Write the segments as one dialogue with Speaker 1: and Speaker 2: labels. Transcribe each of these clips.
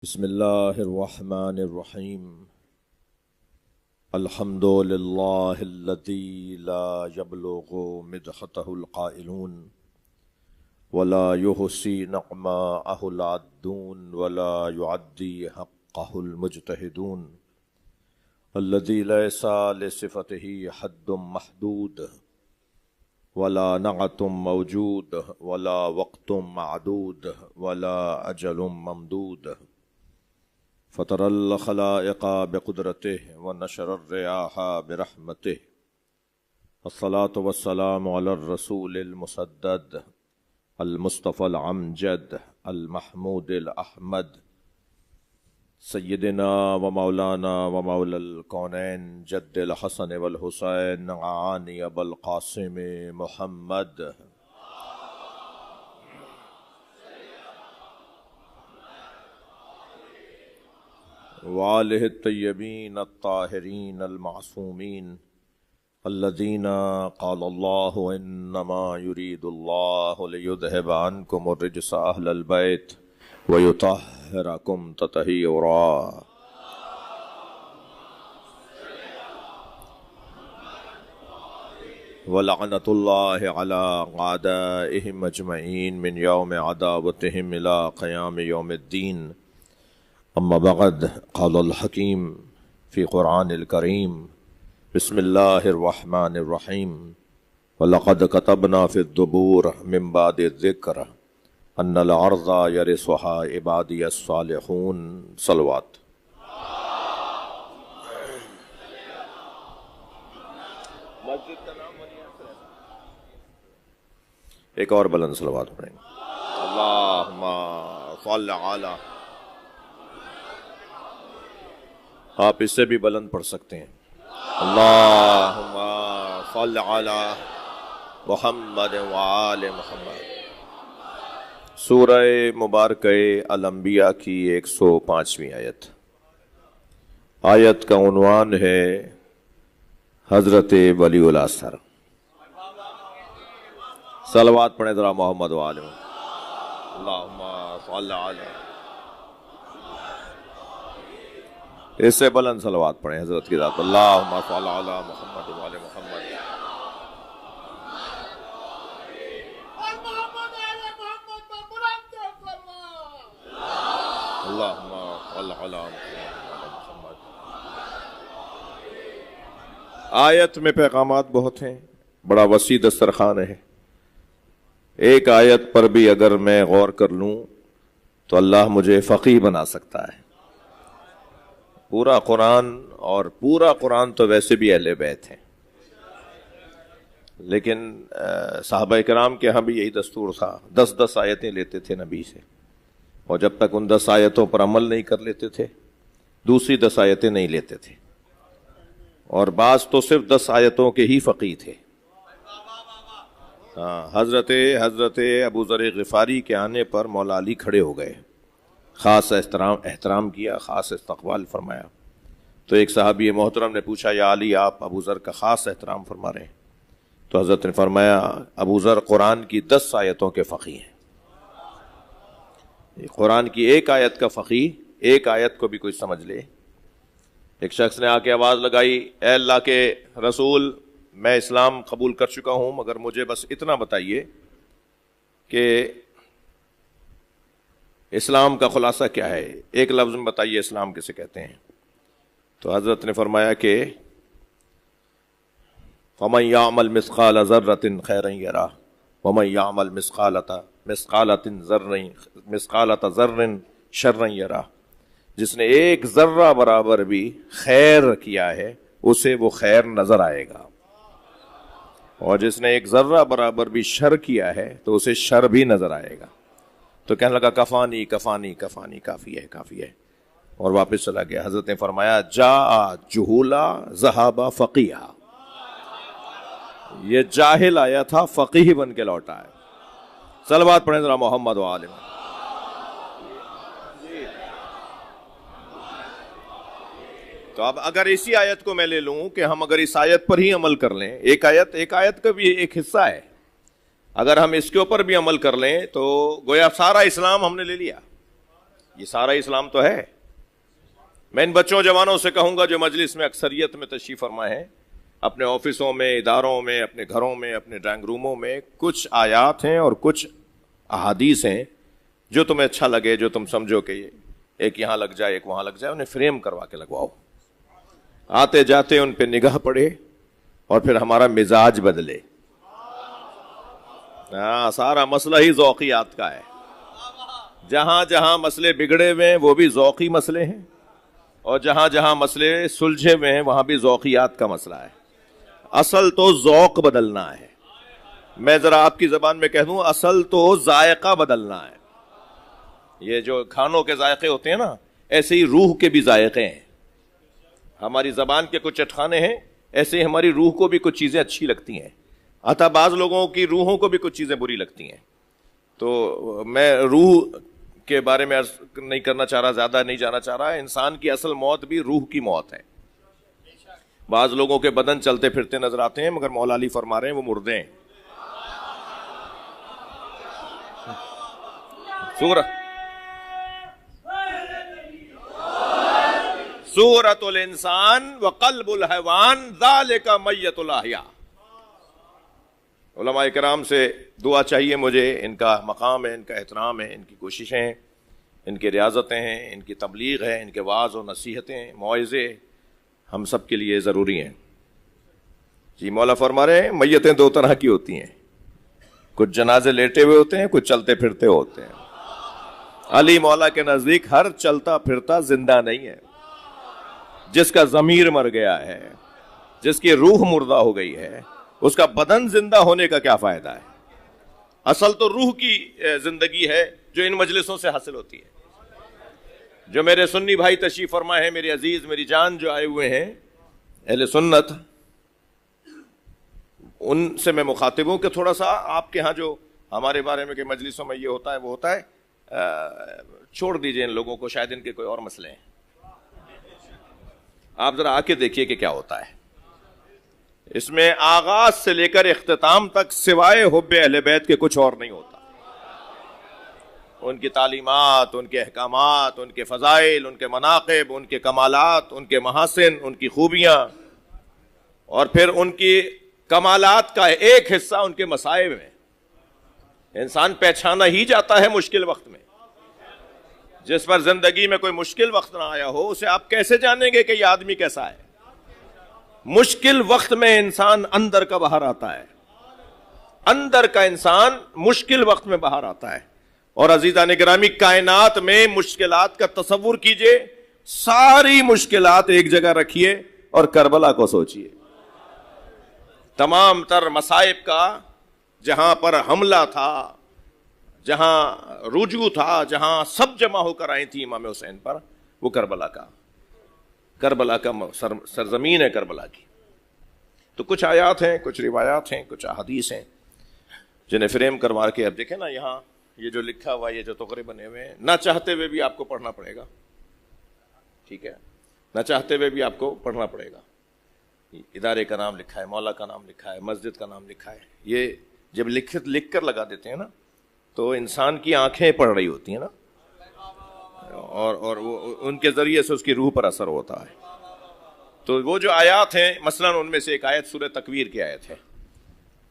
Speaker 1: بسم اللہ الرحمن الرحیم الحمد للہ الذی لا یبلغ مدحتہ القائلون ولا یحصی نعماءہ العادون ولا یعدی حقہ المجتہدون الذی لیس لصفتہ حد محدود ولا نعت موجود ولا وقت معدود ولا اجل ممدود فطر الخلائق بقدرته ونشر الرياح برحمته الصلاة والسلام على الرسول المسدد المصطفى العمجد المحمود الأحمد سيدنا ومولانا ومولى الكونين جد الحسن والحسين عاني أبا القاسم محمد وآلہ الطیبین الطاہرین المعصومین الذین قال اللہ انما یرید اللہ لیذہب عنکم الرجس اہل البیت ویطہرکم تطہیرا ولعنۃ اللہ علی اعدائہم اجمعین من یوم عداوتہم الی قیام یوم الدین اما بعد قال الحکیم فی قرآن الکریم بسم اللہ الرحمن الرحیم وَلَقَدْ كَتَبْنَا فِي الزُّبُورِ مِن بَعْدِ الذِّكْرِ أَنَّ الْأَرْضَ يَرِثُهَا عِبَادِيَ الصَّالِحُونَ صلوات۔ مسجد کا نام ایک اور بلند صلوات پڑھیں گے۔ اللہم صل علی، آپ اس سے بھی بلند پڑھ سکتے ہیں۔ اللہم صل علی محمد وآل محمد۔ سورہ مبارکہ الانبیاء کی 105ویں آیت۔ آیت کا عنوان ہے حضرت ولی الاثر۔ صلوات پڑھیں ذرا محمد وآل محمد۔ اللہم صل علی، اس سے بلند صلوات پڑھیں حضرت کی ذات۔ اللہم صل علی محمد وآل محمد۔ اللہم صل علی محمد۔ آیت میں پیغامات بہت ہیں، بڑا وسیع دسترخوان ہے۔ ایک آیت پر بھی اگر میں غور کر لوں تو اللہ مجھے فقیہ بنا سکتا ہے۔ پورا قرآن، اور پورا قرآن تو ویسے بھی اہل بیت ہیں، لیکن صحابہ کرام کے ہاں بھی یہی دستور تھا، 10 آیتیں لیتے تھے نبی سے، اور جب تک ان 10 آیتوں پر عمل نہیں کر لیتے تھے دوسری 10 آیتیں نہیں لیتے تھے، اور بعض تو صرف 10 آیتوں کے ہی فقیہ تھے۔ حضرت ابو ذر غفاری کے آنے پر مولا علی کھڑے ہو گئے، خاص احترام کیا، خاص استقبال فرمایا۔ تو ایک صحابی محترم نے پوچھا، یا علی آپ ابو ذر کا خاص احترام فرما رہے ہیں؟ تو حضرت نے فرمایا، ابو ذر قرآن کی 10 آیتوں کے فقیہ ہیں۔ قرآن کی ایک آیت کا فقیہ، ایک آیت کو بھی کوئی سمجھ لے۔ ایک شخص نے آ کے آواز لگائی، اے اللہ کے رسول، میں اسلام قبول کر چکا ہوں، مگر مجھے بس اتنا بتائیے کہ اسلام کا خلاصہ کیا ہے، ایک لفظ میں بتائیے اسلام کسے کہتے ہیں؟ تو حضرت نے فرمایا کہ فَمَن يَعْمَلْ مِثْقَالَ ذَرَّةٍ خَيْرًا يَرَهُ وَمَن يَعْمَلْ مِثْقَالَةَ ذَرٍّ شَرًّا يَرَهُ۔ جس نے ایک ذرہ برابر بھی خیر کیا ہے اسے وہ خیر نظر آئے گا، اور جس نے ایک ذرہ برابر بھی شر کیا ہے تو اسے شر بھی نظر آئے گا۔ تو کہنے لگا کفانی کفانی کفانی، کافی ہے کافی ہے، اور واپس چلا گیا۔ حضرت نے فرمایا، جاء جہولا ذہاب فقیہا، یہ جاہل آیا تھا، فقیہ بن کے لوٹا ہے۔ صلوات پڑھیں ذرا محمد و آل محمد۔ تو اب اگر اسی آیت کو میں لے لوں کہ ہم اگر اس آیت پر ہی عمل کر لیں، ایک آیت کا بھی ایک حصہ ہے، اگر ہم اس کے اوپر بھی عمل کر لیں تو گویا سارا اسلام ہم نے لے لیا۔ یہ سارا اسلام تو ہے. میں ان بچوں جوانوں سے کہوں گا جو مجلس میں اکثریت میں تشریف فرما ہے, اپنے آفسوں میں, اداروں میں, اپنے گھروں میں, اپنے ڈرائنگ روموں میں کچھ آیات ہیں اور کچھ احادیث ہیں جو تمہیں اچھا لگے, جو تم سمجھو کہ یہ ایک یہاں لگ جائے ایک وہاں لگ جائے, انہیں فریم کروا کے لگواؤ. آتے جاتے ان پہ نگاہ پڑے اور پھر ہمارا مزاج بدلے. سارا مسئلہ ہی ذوقیات کا ہے. جہاں جہاں مسئلے بگڑے ہوئے ہیں وہ بھی ذوقی مسئلے ہیں, اور جہاں جہاں مسئلے سلجھے ہوئے ہیں وہاں بھی ذوقیات کا مسئلہ ہے. اصل تو ذوق بدلنا ہے. میں ذرا آپ کی زبان میں کہہ دوں, اصل تو ذائقہ بدلنا ہے. یہ جو کھانوں کے ذائقے ہوتے ہیں نا, ایسے ہی روح کے بھی ذائقے ہیں. ہماری زبان کے کچھ چٹخانے ہیں, ایسے ہی ہماری روح کو بھی کچھ چیزیں اچھی لگتی ہیں. عطا بعض لوگوں کی روحوں کو بھی کچھ چیزیں بری لگتی ہیں. تو میں روح کے بارے میں عرض نہیں کرنا چاہ رہا, زیادہ نہیں جانا چاہ رہا. انسان کی اصل موت بھی روح کی موت ہے. بعض لوگوں کے بدن چلتے پھرتے نظر آتے ہیں, مگر مولا علی فرما رہے ہیں وہ مردے ہیں. سورۃ الانسان وقلب الحیوان ذالک میت الاحیاء. علماء کرام سے دعا چاہیے مجھے. ان کا مقام ہے, ان کا احترام ہے, ان کی کوششیں ہیں, ان کی ریاضتیں ہیں, ان کی تبلیغ ہے, ان کے وعظ و نصیحتیں, موعظے ہم سب کے لیے ضروری ہیں. جی مولا فرما رہے ہیں میتیں دو طرح کی ہوتی ہیں, کچھ جنازے لیٹے ہوئے ہوتے ہیں, کچھ چلتے پھرتے ہوتے ہیں. علی مولا کے نزدیک ہر چلتا پھرتا زندہ نہیں ہے. جس کا ضمیر مر گیا ہے, جس کی روح مردہ ہو گئی ہے, اس کا بدن زندہ ہونے کا کیا فائدہ ہے؟ اصل تو روح کی زندگی ہے جو ان مجلسوں سے حاصل ہوتی ہے. جو میرے سنی بھائی تشریف فرما ہے, میری عزیز میری جان جو آئے ہوئے ہیں اہل سنت, ان سے میں مخاطب ہوں کہ تھوڑا سا آپ کے ہاں جو ہمارے بارے میں کہ مجلسوں میں یہ ہوتا ہے وہ ہوتا ہے, چھوڑ دیجئے ان لوگوں کو, شاید ان کے کوئی اور مسئلے ہیں. آپ ذرا آ کے دیکھیے کہ کیا ہوتا ہے. اس میں آغاز سے لے کر اختتام تک سوائے حب اہل بیت کے کچھ اور نہیں ہوتا. ان کی تعلیمات, ان کے احکامات, ان کے فضائل, ان کے مناقب, ان کے کمالات, ان کے محاسن, ان کی خوبیاں, اور پھر ان کی کمالات کا ایک حصہ ان کے مصائب میں. انسان پہچانا ہی جاتا ہے مشکل وقت میں. جس پر زندگی میں کوئی مشکل وقت نہ آیا ہو, اسے آپ کیسے جانیں گے کہ یہ آدمی کیسا ہے؟ مشکل وقت میں انسان اندر کا باہر آتا ہے. اندر کا انسان مشکل وقت میں باہر آتا ہے. اور عزیزان گرامی, کائنات میں مشکلات کا تصور کیجئے, ساری مشکلات ایک جگہ رکھیے اور کربلا کو سوچئے. تمام تر مصائب کا جہاں پر حملہ تھا, جہاں رجوع تھا, جہاں سب جمع ہو کر آئی تھی امام حسین پر, وہ کربلا کا سرزمین ہے کربلا کی. تو کچھ آیات ہیں, کچھ روایات ہیں, کچھ احادیث ہیں جنہیں فریم کروا کے اب دیکھیں نا, یہاں یہ جو لکھا ہوا, یہ جو تقرے بنے ہوئے ہیں, نہ چاہتے ہوئے بھی آپ کو پڑھنا پڑے گا. ٹھیک ہے, نہ چاہتے ہوئے بھی آپ کو پڑھنا پڑے گا. ادارے کا نام لکھا ہے, مولا کا نام لکھا ہے, مسجد کا نام لکھا ہے. یہ جب لکھ کر لگا دیتے ہیں نا, تو انسان کی آنکھیں پڑ رہی ہوتی ہیں نا, اور وہ ان کے ذریعے سے اس کی روح پر اثر ہوتا ہے. تو وہ جو آیات ہیں, مثلا ان میں سے ایک آیت سورہ تکویر کی آیت ہے.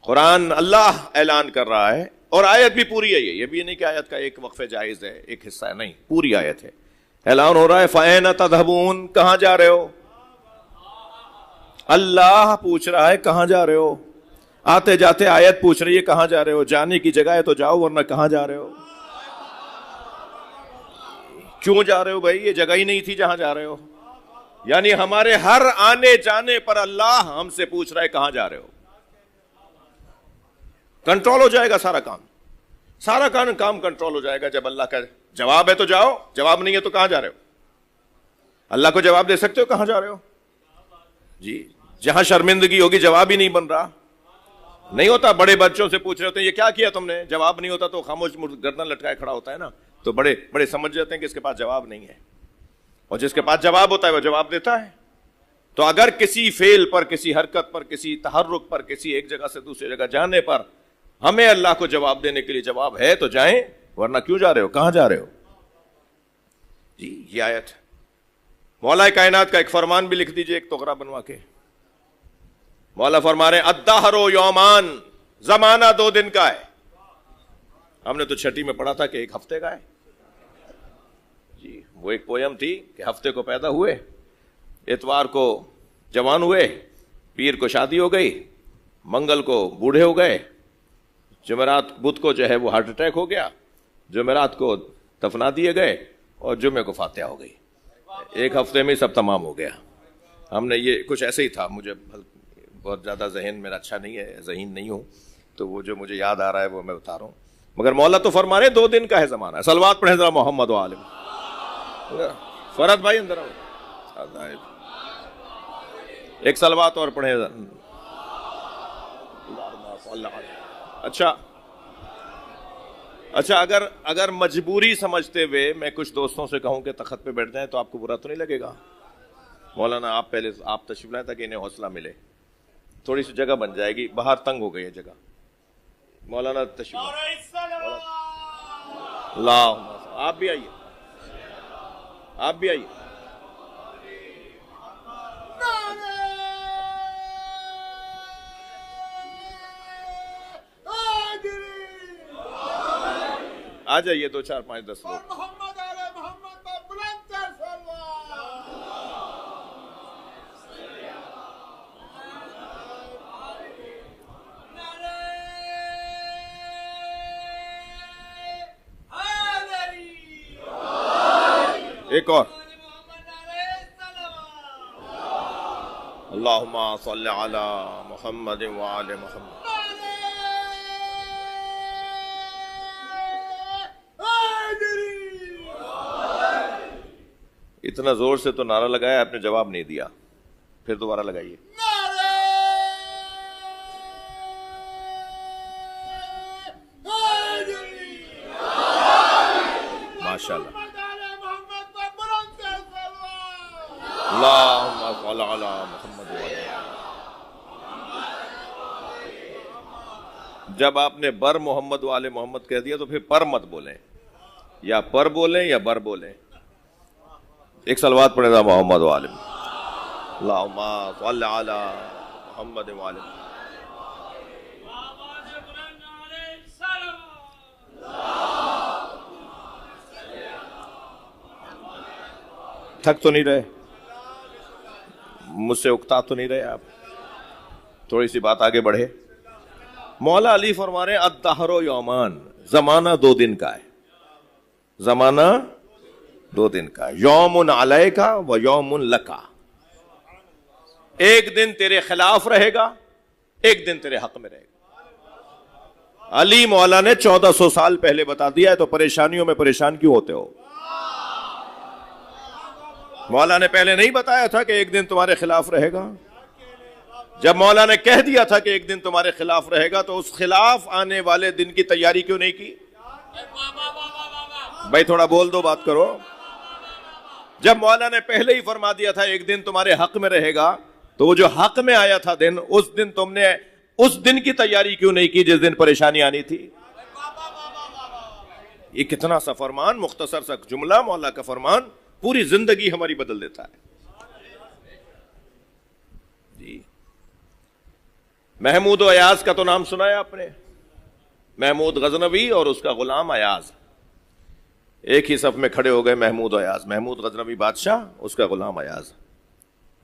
Speaker 1: قرآن اللہ اعلان کر رہا ہے, اور آیت بھی پوری ہے. یہ بھی نہیں کہ آیت کا ایک وقفے جائز ہے, ایک حصہ ہے, نہیں, پوری آیت ہے. اعلان ہو رہا ہے, فَأَيْنَ تَذْهَبُونَ, کہاں جا رہے ہو؟ اللہ پوچھ رہا ہے کہاں جا رہے ہو. آتے جاتے آیت پوچھ رہی ہے کہاں جا رہے ہو. جانے کی جگہ ہے تو جاؤ, ورنہ کہاں جا رہے ہو؟ کیوں جا رہے ہو بھائی؟ یہ جگہ ہی نہیں تھی جہاں جا رہے ہو. یعنی ہمارے ہر آنے جانے پر اللہ ہم سے پوچھ رہا ہے کہاں جا رہے ہو. کنٹرول ہو جائے گا سارا کام کنٹرول ہو جائے گا جب اللہ کا جواب ہے تو جاؤ, جواب نہیں ہے تو کہاں جا رہے ہو. اللہ کو جواب دے سکتے ہو کہاں جا رہے ہو؟ جی, جہاں شرمندگی ہوگی جواب ہی نہیں بن رہا, نہیں ہوتا. بڑے بچوں سے پوچھ رہے ہوتے ہیں یہ کیا کیا تم نے, جواب نہیں ہوتا تو خاموش گردن لٹکائے کھڑا ہوتا ہے نا, تو بڑے سمجھ جاتے ہیں کہ اس کے پاس جواب نہیں ہے. اور جس کے پاس جواب ہوتا ہے وہ جواب دیتا ہے. تو اگر کسی فعل پر, کسی حرکت پر, کسی تحرک پر, کسی ایک جگہ سے دوسری جگہ جانے پر ہمیں اللہ کو جواب دینے کے لیے جواب ہے تو جائیں, ورنہ کیوں جا رہے ہو, کہاں جا رہے ہو. جی یہ آیت مولا کائنات کا ایک فرمان بھی لکھ دیجئے ایک ٹکڑا بنوا کے. مولا فرما رہے ہیں الدہر یومان، زمانہ 2 دن کا ہے. ہم نے تو چھٹی میں پڑھا تھا کہ 1 ہفتے کا ہے. جی وہ ایک پویم تھی کہ ہفتے کو پیدا ہوئے، اتوار کو جوان ہوئے، پیر کو شادی ہو گئی، منگل کو بوڑھے ہو گئے، جمعرات بدھ کو جو ہے وہ ہارٹ اٹیک ہو گیا، جمعرات کو دفنا دیے گئے، اور جمعے کو فاتحہ ہو گئی. 1 ہفتے میں سب تمام ہو گیا. ہم نے یہ کچھ ایسے ہی تھا، مجھے بہت زیادہ ذہن میرا اچھا نہیں ہے، ذہین نہیں ہوں، تو وہ جو مجھے یاد آ رہا ہے وہ میں بتا رہا ہوں. مگر مولا تو فرما رہے 2 دن کا ہے زمانہ. صلوات پڑھیں ذرا محمد و عالم. فرد بھائی اندر آؤ، ایک صلوات اور پڑھیں. اچھا اگر مجبوری سمجھتے ہوئے میں کچھ دوستوں سے کہوں کہ تخت پہ بیٹھ جائیں تو آپ کو برا تو نہیں لگے گا؟ مولانا آپ پہلے آپ تشریف لائیں تاکہ انہیں حوصلہ ملے، تھوڑی سی جگہ بن جائے گی، باہر تنگ ہو گئی ہے جگہ. مولانا تشریف اللہ، آپ بھی آئیے، آپ بھی آئیے. آ جائیے 2 4 5 10 لوگ. ایک اور اللہم صلی علی محمد وآل محمد. اتنا زور سے تو نعرہ لگایا، آپ نے جواب نہیں دیا، پھر دوبارہ لگائیے. ماشاءاللہ. اللہم صلی علی محمد وآل. جب آپ نے بر محمد وآل محمد کہہ دیا تو پھر پر مت بولیں، یا پر بولیں یا بر بولیں. ایک صلوات پڑھیں گا محمد وآل. اللہم صلی علی محمد وآل. تھک تو نہیں رہے؟ مجھ سے اکتا تو نہیں رہے آپ؟ تھوڑی سی بات آگے بڑھے. مولا علی فرما رہے ہیں الدہر یومان، زمانہ 2 دن کا ہے. زمانہ 2 دن کا، یوم علیک و یوم لک. ایک دن تیرے خلاف رہے گا، ایک دن تیرے حق میں رہے گا. علی مولا نے 1400 سال پہلے بتا دیا ہے، تو پریشانیوں میں پریشان کیوں ہوتے ہو؟ مولا نے پہلے نہیں بتایا تھا کہ ایک دن تمہارے خلاف رہے گا؟ جب مولا نے کہہ دیا تھا کہ ایک دن تمہارے خلاف رہے گا، تو اس خلاف آنے والے دن کی تیاری کیوں نہیں کی؟ بھائی تھوڑا بول دو، بات کرو. جب مولا نے پہلے ہی فرما دیا تھا ایک دن تمہارے حق میں رہے گا، تو وہ جو حق میں آیا تھا دن، اس دن تم نے اس دن کی تیاری کیوں نہیں کی جس دن پریشانی آنی تھی؟ یہ کتنا سا فرمان، مختصر سا جملہ، مولا کا فرمان پوری زندگی ہماری بدل دیتا ہے. جی محمود و ایاز کا تو نام سنا ہے آپ نے؟ محمود غزنوی اور اس کا غلام ایاز ایک ہی صف میں کھڑے ہو گئے. محمود و ایاز، محمود غزنوی بادشاہ، اس کا غلام ایاز،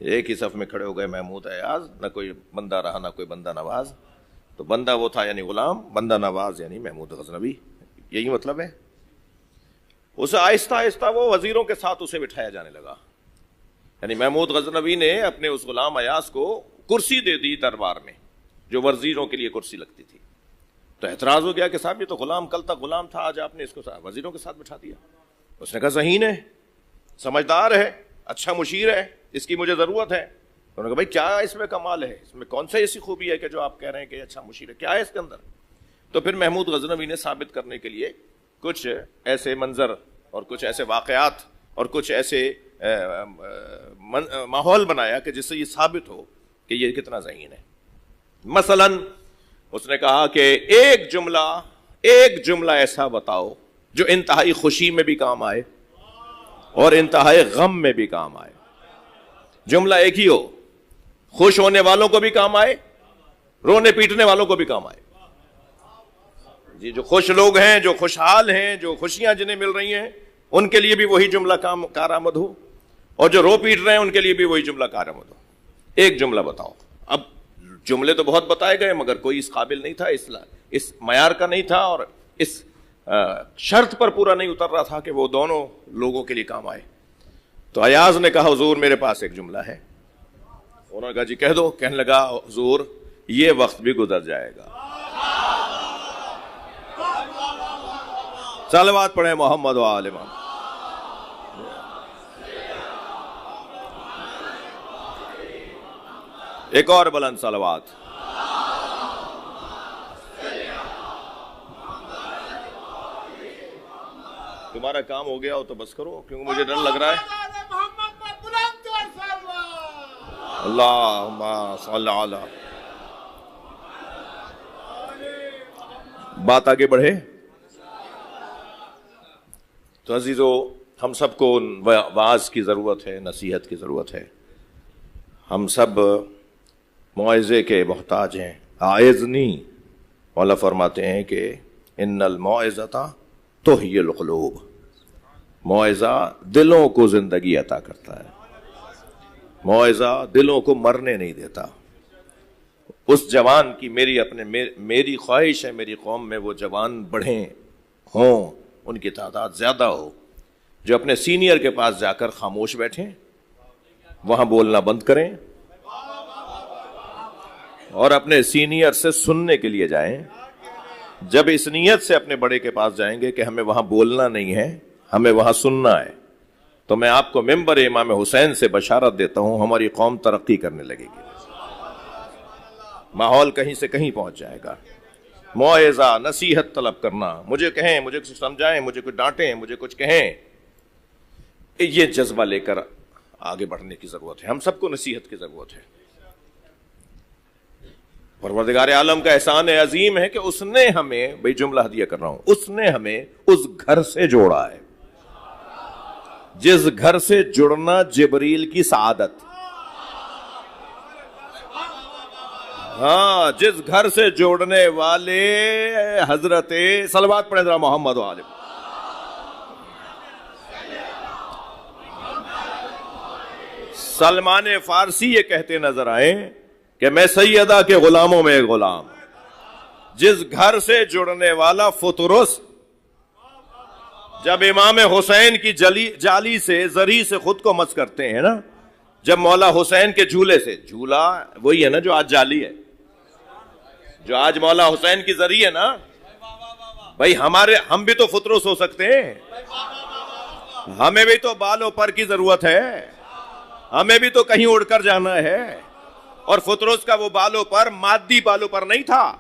Speaker 1: ایک ہی صف میں کھڑے ہو گئے. محمود ایاز، نہ کوئی بندہ رہا نہ کوئی بندہ نواز. تو بندہ وہ تھا یعنی غلام، بندہ نواز یعنی محمود غزنوی. یہی مطلب ہے. اسے آہستہ آہستہ وہ وزیروں کے ساتھ اسے بٹھایا جانے لگا. یعنی محمود غزنوی نے اپنے اس غلام ایاز کو کرسی دے دی دربار میں، جو وزیروں کے لیے کرسی لگتی تھی. تو اعتراض ہو گیا کہ صاحب یہ تو غلام کل تک غلام تھا، آج آپ نے اس کو وزیروں کے ساتھ بٹھا دیا. اس نے کہا ذہین ہے، سمجھدار ہے، اچھا مشیر ہے، اس کی مجھے ضرورت ہے. انہوں نے کہا بھائی کیا اس میں کمال ہے، اس میں کون سی ایسی خوبی ہے کہ جو آپ کہہ رہے ہیں کہ اچھا مشیر ہے، کیا ہے اس کے اندر؟ تو پھر محمود غزنوی نے ثابت کرنے کے لیے کچھ ایسے منظر اور کچھ ایسے واقعات اور کچھ ایسے ماحول بنایا کہ جس سے یہ ثابت ہو کہ یہ کتنا ذہین ہے. مثلا اس نے کہا کہ ایک جملہ ایسا بتاؤ جو انتہائی خوشی میں بھی کام آئے اور انتہائی غم میں بھی کام آئے. جملہ ایک ہی ہو, خوش ہونے والوں کو بھی کام آئے, رونے پیٹنے والوں کو بھی کام آئے. جی جو خوش لوگ ہیں, جو خوشحال ہیں, جو خوشیاں جنہیں مل رہی ہیں, ان کے لیے بھی وہی جملہ کارآمد ہو, اور جو رو پیٹ رہے ہیں ان کے لیے بھی وہی جملہ کارآمد ہو. ایک جملہ بتاؤ. اب جملے تو بہت بتائے گئے مگر کوئی اس قابل نہیں تھا, اس معیار کا نہیں تھا, اور اس شرط پر پورا نہیں اتر رہا تھا کہ وہ دونوں لوگوں کے لیے کام آئے. تو ایاز نے کہا حضور میرے پاس ایک جملہ ہے. انہوں نے کہا جی کہہ دو. کہنے لگا حضور یہ وقت بھی گزر جائے گا. صلوات پڑھیں محمد و آل محمد. ایک اور بلند صلوات. تمہارا کام ہو گیا ہو تو بس کرو, کیونکہ مجھے ڈر لگ رہا ہے. اللہم صل علی. بات آگے بڑھے تو عزیزو, ہم سب کو واعظ کی ضرورت ہے, نصیحت کی ضرورت ہے. ہم سب موعظے کے محتاج ہیں. اعظنی مولا فرماتے ہیں کہ ان الموعظۃ تحیی القلوب. موعظہ دلوں کو زندگی عطا کرتا ہے. موعظہ دلوں کو مرنے نہیں دیتا. اس جوان کی میری خواہش ہے میری قوم میں وہ جوان بڑھیں ہوں, ان کی تعداد زیادہ ہو, جو اپنے سینئر کے پاس جا کر خاموش بیٹھیں, وہاں بولنا بند کریں, اور اپنے سینئر سے سننے کے لیے جائیں. جب اس نیت سے اپنے بڑے کے پاس جائیں گے کہ ہمیں وہاں بولنا نہیں ہے, ہمیں وہاں سننا ہے, تو میں آپ کو منبر امام حسین سے بشارت دیتا ہوں ہماری قوم ترقی کرنے لگے گی. ماحول کہیں سے کہیں پہنچ جائے گا. موعظہ, نصیحت طلب کرنا, مجھے کہیں, مجھے کچھ سمجھائیں, مجھے کچھ ڈانٹیں, مجھے کچھ کہیں, یہ جذبہ لے کر آگے بڑھنے کی ضرورت ہے. ہم سب کو نصیحت کی ضرورت ہے. پروردگار عالم کا احسان عظیم ہے کہ اس نے ہمیں, بھئی جملہ ہدیہ کر رہا ہوں, اس نے ہمیں اس گھر سے جوڑا ہے جس گھر سے جڑنا جبریل کی سعادت. ہاں, جس گھر سے جوڑنے والے حضرت صلوات پڑھیں ذرا محمد و آل. سلمان فارسی یہ کہتے نظر آئے کہ میں سیدہ کے غلاموں میں ایک غلام. جس گھر سے جڑنے والا فطرس, جب امام حسین کی جالی سے زری سے خود کو مس کرتے ہیں نا, جب مولا حسین کے جھولے سے, جھولا وہی ہے نا جو آج جالی ہے, جو آج مولا حسین کی زری ہے نا, بھائی ہم بھی تو فطرس ہو سکتے ہیں, ہمیں بھی تو بالوں پر کی ضرورت ہے, ہمیں بھی تو کہیں اڑ کر جانا ہے. اور فطرس کا وہ بالوں پر مادی بالوں پر نہیں تھا,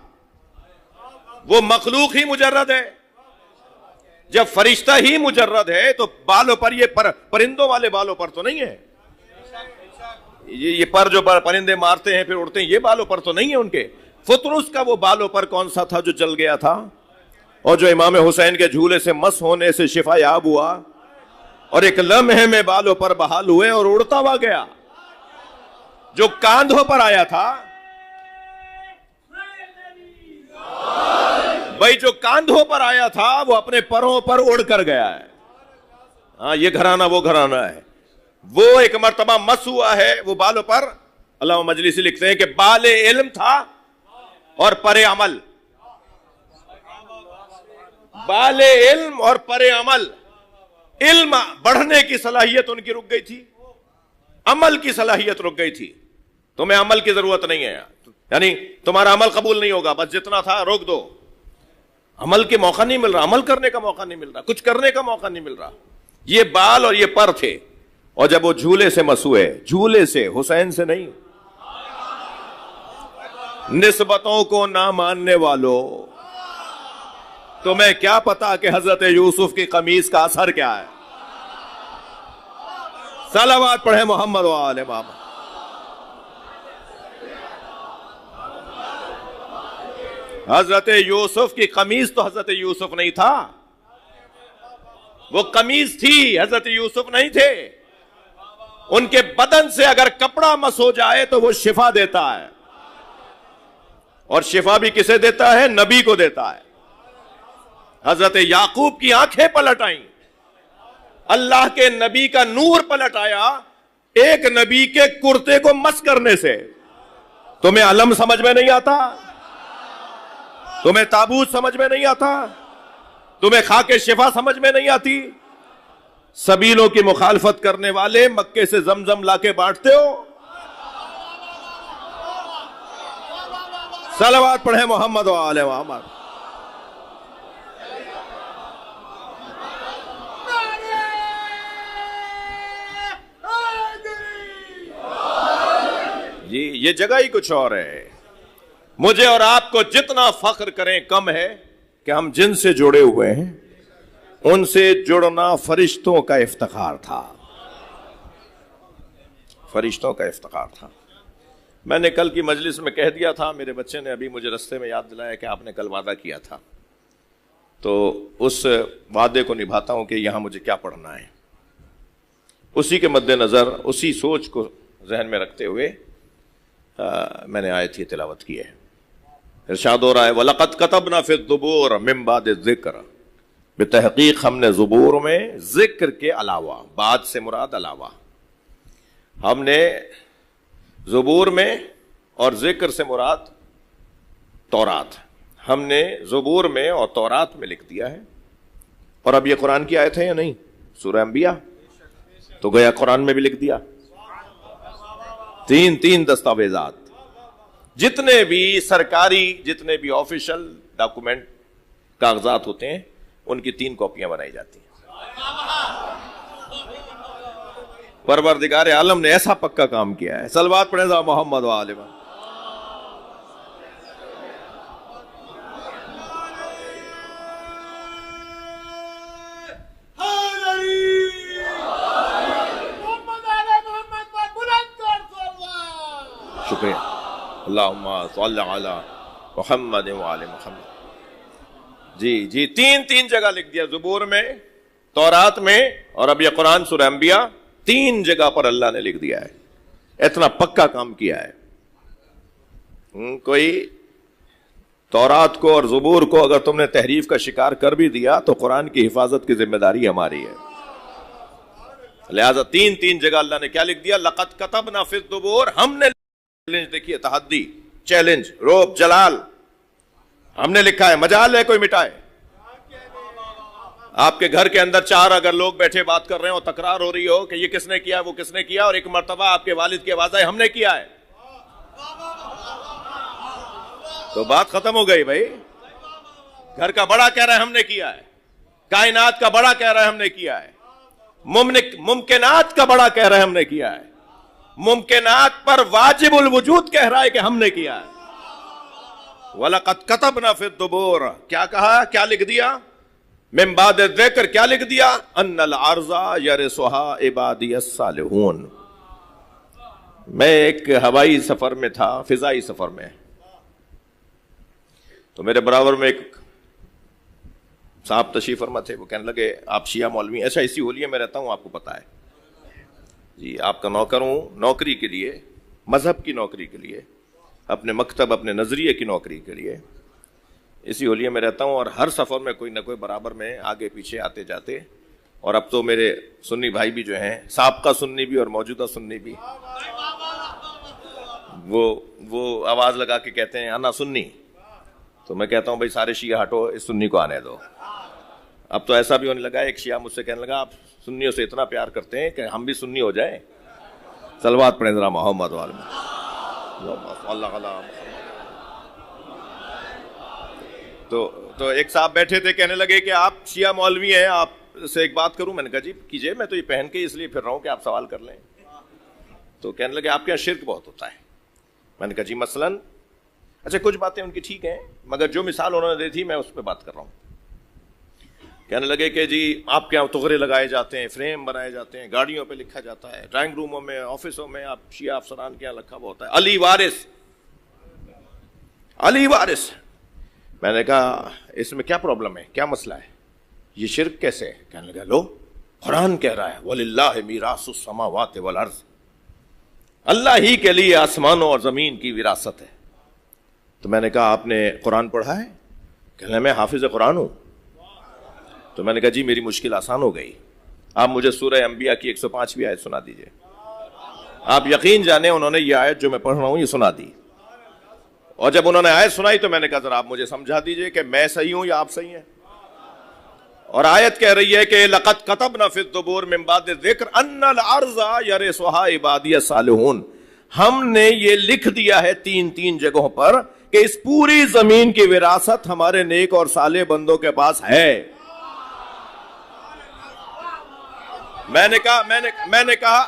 Speaker 1: وہ مخلوق ہی مجرد ہے. جب فرشتہ ہی مجرد ہے تو بالوں پر, یہ پرندوں والے بالوں پر تو نہیں ہے. یہ پر جو پرندے مارتے ہیں پھر اڑتے ہیں, یہ بالوں پر تو نہیں ہے ان کے. فطرس کا وہ بالوں پر کون سا تھا جو جل گیا تھا, اور جو امام حسین کے جھولے سے مس ہونے سے شفا یاب ہوا, اور ایک لمحے میں بالوں پر بحال ہوئے اور اڑتا ہوا گیا. جو کاندھوں پر آیا تھا, بھائی جو کاندھوں پر آیا تھا وہ اپنے پروں پر اڑ کر گیا ہے. ہاں, یہ گھرانہ وہ گھرانہ ہے. وہ ایک مرتبہ مس ہوا ہے وہ بالوں پر. علامہ مجلسی لکھتے ہیں کہ بال علم تھا اور پر عمل. بال علم اور پر عمل. علم بڑھنے کی صلاحیت ان کی رک گئی تھی, عمل کی صلاحیت رک گئی تھی. تمہیں عمل کی ضرورت نہیں ہے, یعنی تمہارا عمل قبول نہیں ہوگا, بس جتنا تھا روک دو. عمل کے موقع نہیں مل رہا, عمل کرنے کا موقع نہیں مل رہا, کچھ کرنے کا موقع نہیں مل رہا. یہ بال اور یہ پر تھے, اور جب وہ جھولے سے مسوئے, جھولے سے, حسین سے نہیں. نسبتوں کو نہ ماننے والوں, تمہیں کیا پتا کہ حضرت یوسف کی قمیص کا اثر کیا ہے. صلوات پڑھیں محمد و آل محمد. حضرت یوسف کی قمیص تو حضرت یوسف نہیں تھا, وہ قمیض تھی، حضرت یوسف نہیں تھے. ان کے بدن سے اگر کپڑا مس ہو جائے تو وہ شفا دیتا ہے، اور شفا بھی کسے دیتا ہے؟ نبی کو دیتا ہے. حضرت یعقوب کی آنکھیں پلٹ آئیں، اللہ کے نبی کا نور پلٹ آیا ایک نبی کے کرتے کو مس کرنے سے. تمہیں علم سمجھ میں نہیں آتا؟ تمہیں تابوت سمجھ میں نہیں آتا؟ تمہیں خاک شفا سمجھ میں نہیں آتی؟ سبیلوں کی مخالفت کرنے والے مکے سے زمزم لا کے بانٹتے ہو. صلوات پڑھیں محمد و آل محمد. جی یہ جگہ ہی کچھ اور ہے. مجھے اور آپ کو جتنا فخر کریں کم ہے کہ ہم جن سے جڑے ہوئے ہیں ان سے جڑنا فرشتوں کا افتخار تھا. فرشتوں کا افتخار تھا. میں نے کل کی مجلس میں کہہ دیا تھا، میرے بچے نے ابھی مجھے رستے میں یاد دلایا کہ آپ نے کل وعدہ کیا تھا، تو اس وعدے کو نبھاتا ہوں کہ یہاں مجھے کیا پڑھنا ہے. اسی کے مد نظر، اسی سوچ کو ذہن میں رکھتے ہوئے میں نے آیت کی تلاوت کی ہے. ارشاد ہو رہا ہے وَلَقَدْ كَتَبْنَا فِي الزُّبُورِ مِن بَعْدِ الذِّكْرِ، بتحقیق ہم نے زبور میں ذکر کے علاوہ، بعد سے مراد علاوہ، ہم نے زبور میں، اور ذکر سے مراد تورات، ہم نے زبور میں اور تورات میں لکھ دیا ہے. اور اب یہ قرآن کی آیت ہے یا نہیں؟ سورہ انبیاء تو گیا قرآن میں بھی لکھ دیا. تین دستاویزات، جتنے بھی سرکاری، جتنے بھی آفیشل ڈاکومنٹ، کاغذات ہوتے ہیں، ان کی 3 کاپیاں بنائی جاتی ہیں. پروردگار عالم نے ایسا پکا کام کیا ہے. صلوات پڑھیں ذرا محمد و آل محمد. شکریہ. اللہم صل علی محمد و آل محمد. جی 3 جگہ لکھ دیا، زبور میں، تورات میں، اور اب یہ قرآن سورہ انبیاء، 3 جگہ پر اللہ نے لکھ دیا ہے. اتنا پکا کام کیا ہے. کوئی تورات کو اور زبور کو اگر تم نے تحریف کا شکار کر بھی دیا تو قرآن کی حفاظت کی ذمہ داری ہماری ہے. لہذا 3 جگہ اللہ نے کیا لکھ دیا؟ لقد کتبنا فی الزبور. ہم نے، دیکھیے تحدی، چیلنج، روب، جلال، ہم نے لکھا ہے. مجال ہے کوئی مٹائے؟ آپ کے گھر کے اندر 4 اگر لوگ بیٹھے بات کر رہے ہو، تکرار ہو رہی ہو کہ یہ کس نے کیا، وہ کس نے کیا، اور ایک مرتبہ آپ کے والد کی آواز آئے ہم نے کیا ہے، تو بات ختم ہو گئی بھائی. گھر کا بڑا کہہ رہا ہے ہم نے کیا ہے، کائنات کا بڑا کہہ رہا ہے ہم نے کیا ہے، ممکنات کا بڑا کہہ رہا ہے ہم نے کیا ہے، ممکنات پر واجب الوجود کہہ رہا ہے کہ ہم نے کیا ہے. وَلَقَدْ كَتَبْنَا فِي الزُّبُورِ، کیا کہا، کیا لکھ دیا؟ من بعد الذکر، کیا لکھ دیا؟ ان الارض یرثها عبادی الصالحون. میں ایک ہوائی سفر میں تھا، فضائی سفر میں، تو میرے برابر میں ایک صاحب تشریف فرما تھے. وہ کہنے لگے آپ شیعہ مولوی؟ اچھا اسی ہولیے میں رہتا ہوں، آپ کو پتا ہے جی، آپ کا نوکر ہوں، نوکری کے لیے، مذہب کی نوکری کے لیے، اپنے مکتب، اپنے نظریے کی نوکری کے لیے اسی ہولیے میں رہتا ہوں، اور ہر سفر میں کوئی نہ کوئی برابر میں آگے پیچھے آتے جاتے. اور اب تو میرے سنی بھائی بھی جو ہیں، سابقہ سنی بھی اور موجودہ سنی بھی، وہ آواز لگا کے کہتے ہیں انا سنی. تو میں کہتا ہوں بھائی سارے شیعہ ہٹو، اس سنی کو آنے دو. اب تو ایسا بھی ہونے لگا، ایک شیعہ مجھ سے کہنے لگا آپ سنیوں سے اتنا پیار کرتے ہیں کہ ہم بھی سنی ہو جائیں. صلوات پڑھیں ذرا محمد و آل محمد. تو ایک صاحب بیٹھے تھے، کہنے لگے کہ آپ شیعہ مولوی ہیں، آپ سے ایک بات کروں. میں نے کہا جی کیجئے، میں تو یہ پہن کے اس لیے پھر رہا ہوں کہ آپ سوال کر لیں. تو کہنے لگے آپ کے یہاں شرک بہت ہوتا ہے. میں نے کہا جی مثلاً. اچھا کچھ باتیں ان کی ٹھیک ہیں، مگر جو مثال انہوں نے دی تھی میں اس پہ بات کر رہا ہوں. کہنے لگے کہ جی آپ کے یہاں تغرے لگائے جاتے ہیں، فریم بنائے جاتے ہیں، گاڑیوں پہ لکھا جاتا ہے، ڈرائنگ روموں میں، آفسوں میں آپ شیعہ افسران کے یہاں لکھا ہوا ہوتا ہے علی وارث، علی وارث. میں نے کہا اس میں کیا پرابلم ہے، کیا مسئلہ ہے؟ یہ شرک کیسے ہے؟ کہنے لگا لو قرآن کہہ رہا ہے وَلِلَّهِ مِيرَاثُ السَّمَاوَاتِ وَالْأَرْضِ، اللہ ہی کے لیے آسمانوں اور زمین کی وراثت ہے۔ تو میں نے کہا آپ نے قرآن پڑھا ہے؟ کہنے لگا میں حافظ قرآن ہوں۔ تو میں نے کہا جی میری مشکل آسان ہو گئی، آپ مجھے سورہ انبیاء کی 105ویں آیت سنا دیجئے۔ آپ یقین جانیں انہوں نے یہ آیت جو میں پڑھ رہا ہوں یہ سنا دی، اور جب انہوں نے آیت سنائی تو میں نے کہا ذرا آپ مجھے سمجھا دیجئے کہ میں صحیح ہوں یا آپ صحیح ہیں۔ اور آیت کہہ رہی ہے کہ لَقَدْ كَتَبْنَا فِي الزُّبُورِ مِن بَعْدِ الذِّكْرِ أَنَّ الْأَرْضَ يَرِثُهَا عِبَادِيَ الصَّالِحُونَ، ہم نے یہ لکھ دیا ہے تین جگہوں پر کہ اس پوری زمین کی وراثت ہمارے نیک اور صالح بندوں کے پاس ہے۔ میں نے کہا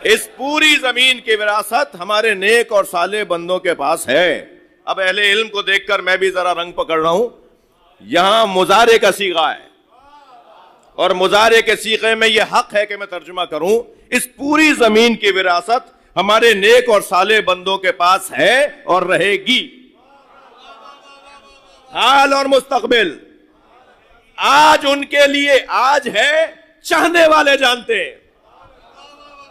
Speaker 1: اس پوری زمین کی وراثت ہمارے نیک اور صالح بندوں کے پاس ہے۔ اب اہل علم کو دیکھ کر میں بھی ذرا رنگ پکڑ رہا ہوں، یہاں مضارع کا صیغہ ہے، اور مضارع کے صیغے میں یہ حق ہے کہ میں ترجمہ کروں اس پوری زمین کی وراثت ہمارے نیک اور صالح بندوں کے پاس ہے اور رہے گی، حال اور مستقبل۔ آج ان کے لیے آج ہے، چاہنے والے جانتے ہیں،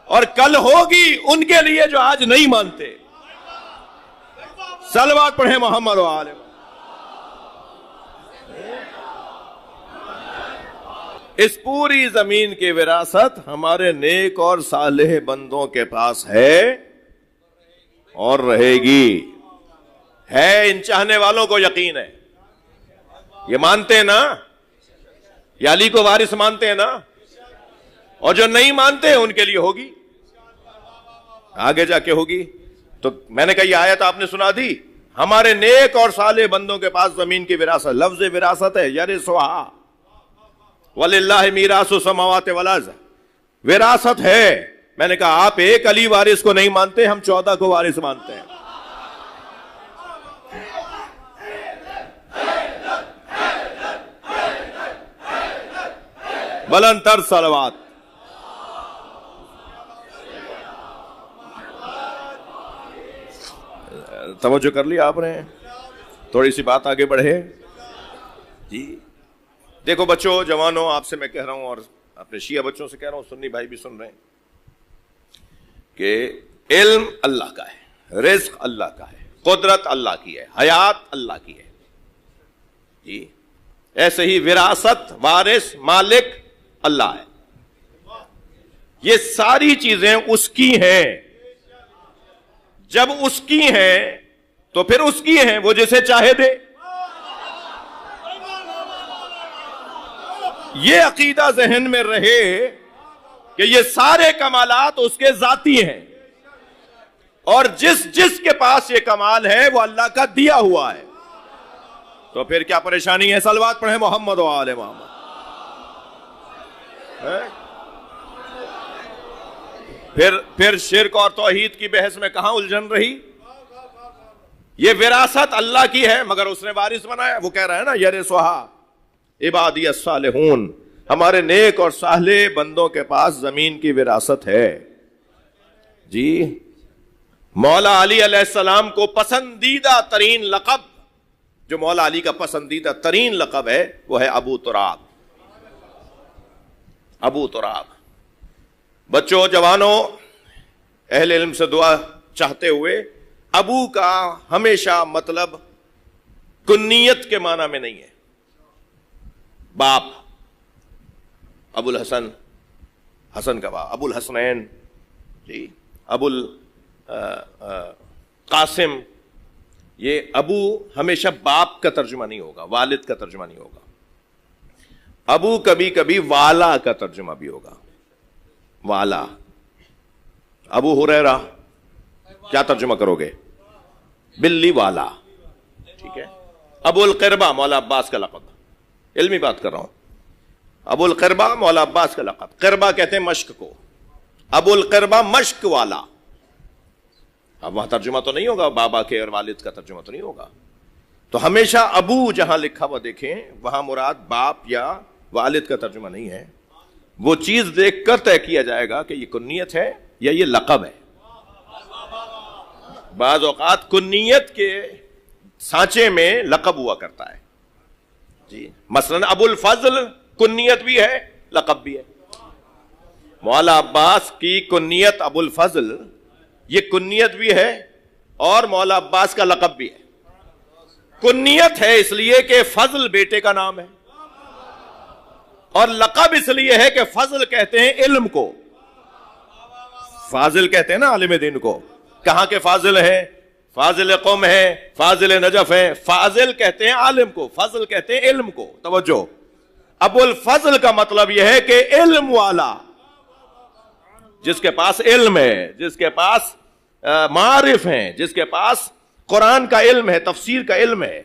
Speaker 1: اور کل ہوگی ان کے لیے جو آج نہیں مانتے۔ صلوات پڑھیں محمد و آل محمد۔ اس پوری زمین کی وراثت ہمارے نیک اور صالح بندوں کے پاس ہے اور رہے گی۔ ہے، ان چاہنے والوں کو یقین ہے، یہ مانتے ہیں نا، یہ علی کو وارث مانتے ہیں نا، اور جو نہیں مانتے ان کے لیے ہوگی، آگے جا کے ہوگی۔ تو میں نے کہا یہ آیت آپ نے سنا دی، ہمارے نیک اور صالح بندوں کے پاس زمین کی وراثت، لفظ وراثت ہے یرثھا، وَلِلَّهِ مِيرَاثُ السَّمَاوَاتِ وَالْأَرْضِ، وراثت ہے۔ میں نے کہا آپ ایک علی وارث کو نہیں مانتے، ہم 14 کو وارث مانتے ہیں۔ بلند تر صلوات۔ توجہ کر لی آپ نے؟ تھوڑی سی بات آگے بڑھے جی۔ دیکھو بچوں، جوانوں، آپ سے میں کہہ رہا ہوں اور اپنے شیعہ بچوں سے کہہ رہا ہوں، سنی بھائی بھی سن رہے ہیں کہ علم اللہ کا ہے، رزق اللہ کا ہے، قدرت اللہ کی ہے، حیات اللہ کی ہے جی۔ ایسے ہی وراثت، وارث، مالک اللہ ہے۔ یہ ساری چیزیں اس کی ہیں، جب اس کی ہیں تو پھر اس کی ہیں، وہ جسے چاہے دے۔ یہ عقیدہ ذہن میں رہے کہ یہ سارے کمالات اس کے ذاتی ہیں، اور جس کے پاس یہ کمال ہے وہ اللہ کا دیا ہوا ہے، تو پھر کیا پریشانی ہے؟ صلوات پڑھیں محمد و آل محمد۔ پھر شرک اور توحید کی بحث میں کہاں الجھن رہی؟ یہ وراثت اللہ کی ہے مگر اس نے وارث بنایا۔ وہ کہہ رہا ہے نا یرثھا عبادی الصالحون، ہمارے نیک اور صالح بندوں کے پاس زمین کی وراثت ہے جی۔ مولا علی علیہ السلام کو پسندیدہ ترین لقب، جو مولا علی کا پسندیدہ ترین لقب ہے وہ ہے ابو تراب۔ ابو تراب۔ بچوں، جوانوں، اہل علم سے دعا چاہتے ہوئے، ابو کا ہمیشہ مطلب کنیت کے معنی میں نہیں ہے، باپ، ابو الحسن، حسن کا باپ، ابو الحسنین جی، ابو القاسم، یہ ابو ہمیشہ باپ کا ترجمہ نہیں ہوگا، والد کا ترجمہ نہیں ہوگا۔ ابو کبھی کبھی والا کا ترجمہ بھی ہوگا، والا۔ ابو ہریرہ کیا ترجمہ کرو گے؟ بلی والا، ٹھیک ہے۔ ابو القربہ مولا عباس کا لقب، علمی بات کر رہا ہوں۔ ابو القربہ مولا عباس کا لقب، قربہ کہتے ہیں مشک کو، ابو القربہ مشک والا۔ اب وہاں ترجمہ تو نہیں ہوگا بابا کے اور والد کا ترجمہ تو نہیں ہوگا، تو ہمیشہ ابو جہاں لکھا ہوا دیکھیں وہاں مراد باپ یا والد کا ترجمہ نہیں ہے، وہ چیز دیکھ کر طے کیا جائے گا کہ یہ کنیت ہے یا یہ لقب ہے۔ بعض اوقات کنیت کے سانچے میں لقب ہوا کرتا ہے جی. مثلا ابو الفضل کنیت بھی ہے لقب بھی ہے. مولا عباس کی کنیت ابو الفضل یہ کنیت بھی ہے اور مولا عباس کا لقب بھی ہے. کنیت ہے اس لیے کہ فضل بیٹے کا نام ہے اور لقب اس لیے ہے کہ فضل کہتے ہیں علم کو, فاضل کہتے ہیں نا عالم دین کو. کہاں کے فاضل ہیں؟ فاضل قوم ہے, فاضل نجف ہے. فاضل کہتے ہیں عالم کو, فضل کہتے ہیں علم کو. توجہ, ابو الفضل کا مطلب یہ ہے کہ علم والا, جس کے پاس علم ہے, جس کے پاس معارف ہیں, جس کے پاس قرآن کا علم ہے, تفسیر کا علم ہے.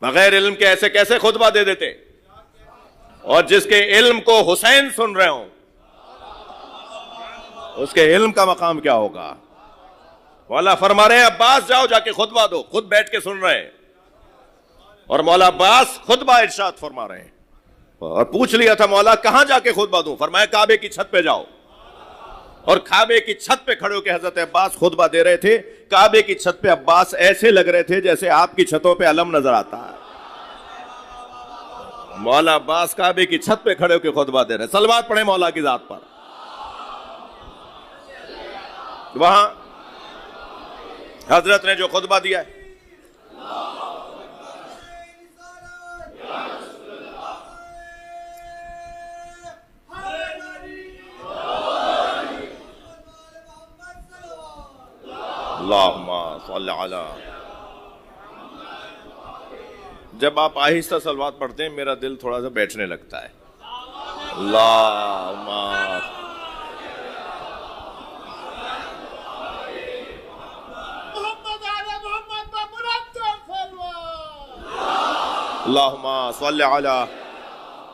Speaker 1: بغیر علم کے ایسے کیسے خطبہ دے دیتے؟ اور جس کے علم کو حسین سن رہے ہوں اس کے علم کا مقام کیا ہوگا؟ مولا فرما رہے ہیں عباس جاؤ جا کے خطبہ دو, خود بیٹھ کے سن رہے ہیں. اور مولا عباس خطبہ ارشاد فرما رہے ہیں. اور پوچھ لیا تھا مولا کہاں جا کے خطبہ دوں؟ فرمایا کعبے کی چھت پہ جاؤ. اور کعبے کی چھت پہ کھڑے ہو کے حضرت عباس خطبہ دے رہے تھے. کعبے کی چھت پہ عباس ایسے لگ رہے تھے جیسے آپ کی چھتوں پہ علم نظر آتا ہے. مولا عباس کعبے کی چھت پہ کھڑے ہو کے خطبہ دے رہے. صلوات پڑھیں مولا کی ذات پر. وہاں حضرت نے جو خطبہ دیا ہے اللہم صلی علی, جب آپ آہستہ صلوات پڑھتے ہیں میرا دل تھوڑا سا بیٹھنے لگتا ہے. اللہم اللہم صلی علی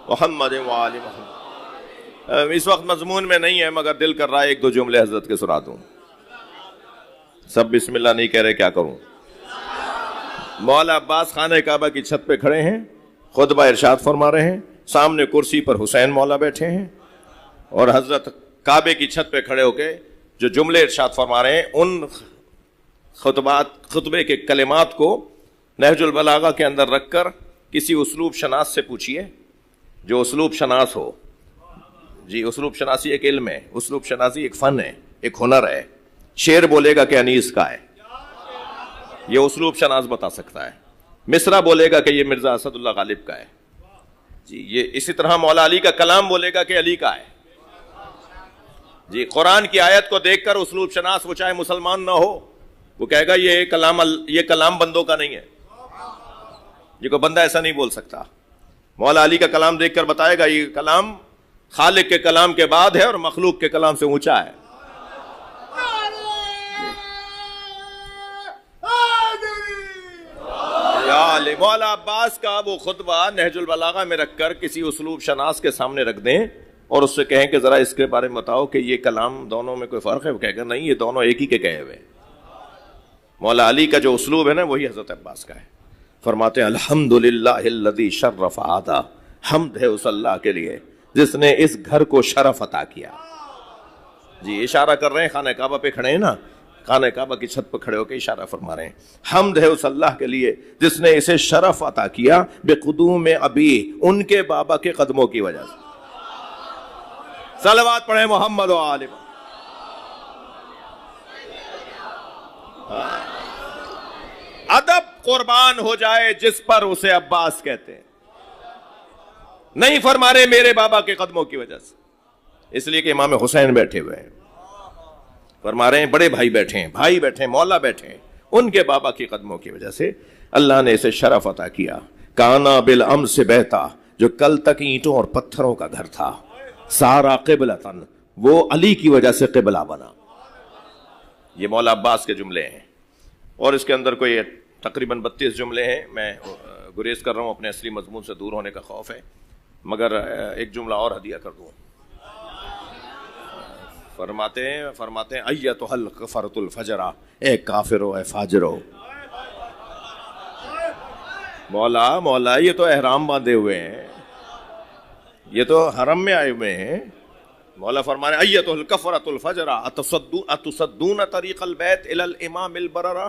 Speaker 1: محمد وآل محمد. اس وقت مضمون میں نہیں ہے مگر دل کر رہا ہے ایک دو جملے حضرت کے سنا دوں. سب بسم اللہ نہیں کہہ رہے, کیا کروں؟ مولا عباس خانہ کعبہ کی چھت پہ کھڑے ہیں, خطبہ ارشاد فرما رہے ہیں. سامنے کرسی پر حسین مولا بیٹھے ہیں اور حضرت کعبے کی چھت پہ کھڑے ہو کے جو جملے ارشاد فرما رہے ہیں ان خطبے کے کلمات کو نہج البلاغہ کے اندر رکھ کر کسی اسلوب شناس سے پوچھئے جو اسلوب شناس ہو. جی, اسلوب شناسی ایک علم ہے, اسلوب شناسی ایک فن ہے, ایک ہنر ہے. شعر بولے گا کہ انیس کا ہے, یہ اسلوب شناس بتا سکتا ہے. مصرع بولے گا کہ یہ مرزا اسد اللہ غالب کا ہے. جی, یہ اسی طرح مولا علی کا کلام بولے گا کہ علی کا ہے. جی, قرآن کی آیت کو دیکھ کر اسلوب شناس, وہ چاہے مسلمان نہ ہو, وہ کہے گا یہ کلام بندوں کا نہیں ہے, یہ کوئی بندہ ایسا نہیں بول سکتا. مولا علی کا کلام دیکھ کر بتائے گا یہ کلام خالق کے کلام کے بعد ہے اور مخلوق کے کلام سے اونچا ہے. مولا عباس کا وہ خطبہ نہج البلاغہ میں رکھ کر کسی اسلوب شناس کے سامنے رکھ دیں اور اس سے کہیں کہ ذرا اس کے بارے میں بتاؤ کہ یہ کلام دونوں میں کوئی فرق ہے, وہ کہے گا نہیں, یہ دونوں ایک ہی کے کہے ہوئے. مولا علی کا جو اسلوب ہے نا وہی حضرت عباس کا ہے. فرماتے ہیں الحمدللہ الذی شرف عطا, حمد ہے اس اللہ کے لیے جس نے اس گھر کو شرف عطا کیا. جی, اشارہ کر رہے ہیں, خانہ کعبہ پہ کھڑے ہیں نا, خانہ کعبہ کی چھت پہ کھڑے ہو کے اشارہ فرما رہے ہیں. حمد ہے اس اللہ کے لیے جس نے اسے شرف عطا کیا بقدوم ابی, ان کے بابا کے قدموں کی وجہ سے. صلوات پڑھیں محمد و آل محمد. ادب قربان ہو جائے جس پر اسے عباس کہتے ہیں. نہیں فرما رہے میرے بابا کے قدموں کی وجہ سے, اس لیے کہ امام حسین بیٹھے ہوئے ہیں. فرما رہے ہیں بڑے بھائی بیٹھے ہیں, بھائی بیٹھے ہیں, مولا بیٹھے ہیں, ان کے بابا کی قدموں کی وجہ سے اللہ نے اسے شرف عطا کیا. کانا بالامس سے بہتا, جو کل تک اینٹوں اور پتھروں کا گھر تھا, سارا قبلتن, وہ علی کی وجہ سے قبلہ بنا. یہ مولا عباس کے جملے ہیں اور اس کے اندر کوئی تقریباً 32 جملے ہیں. میں گریز کر رہا ہوں, اپنے اصلی مضمون سے دور ہونے کا خوف ہے, مگر ایک جملہ اور ہدیہ کر دوں. فرماتے ہیں ایتھا الکفرۃ الفجرہ, اے کافرو اے فاجرو. مولا یہ تو احرام باندھے ہوئے ہیں, یہ تو حرم میں آئے ہوئے ہیں. مولا فرما رہے ایتھا الکفرۃ الفجرہ اتصدون طریق البیت الی الامام البررہ.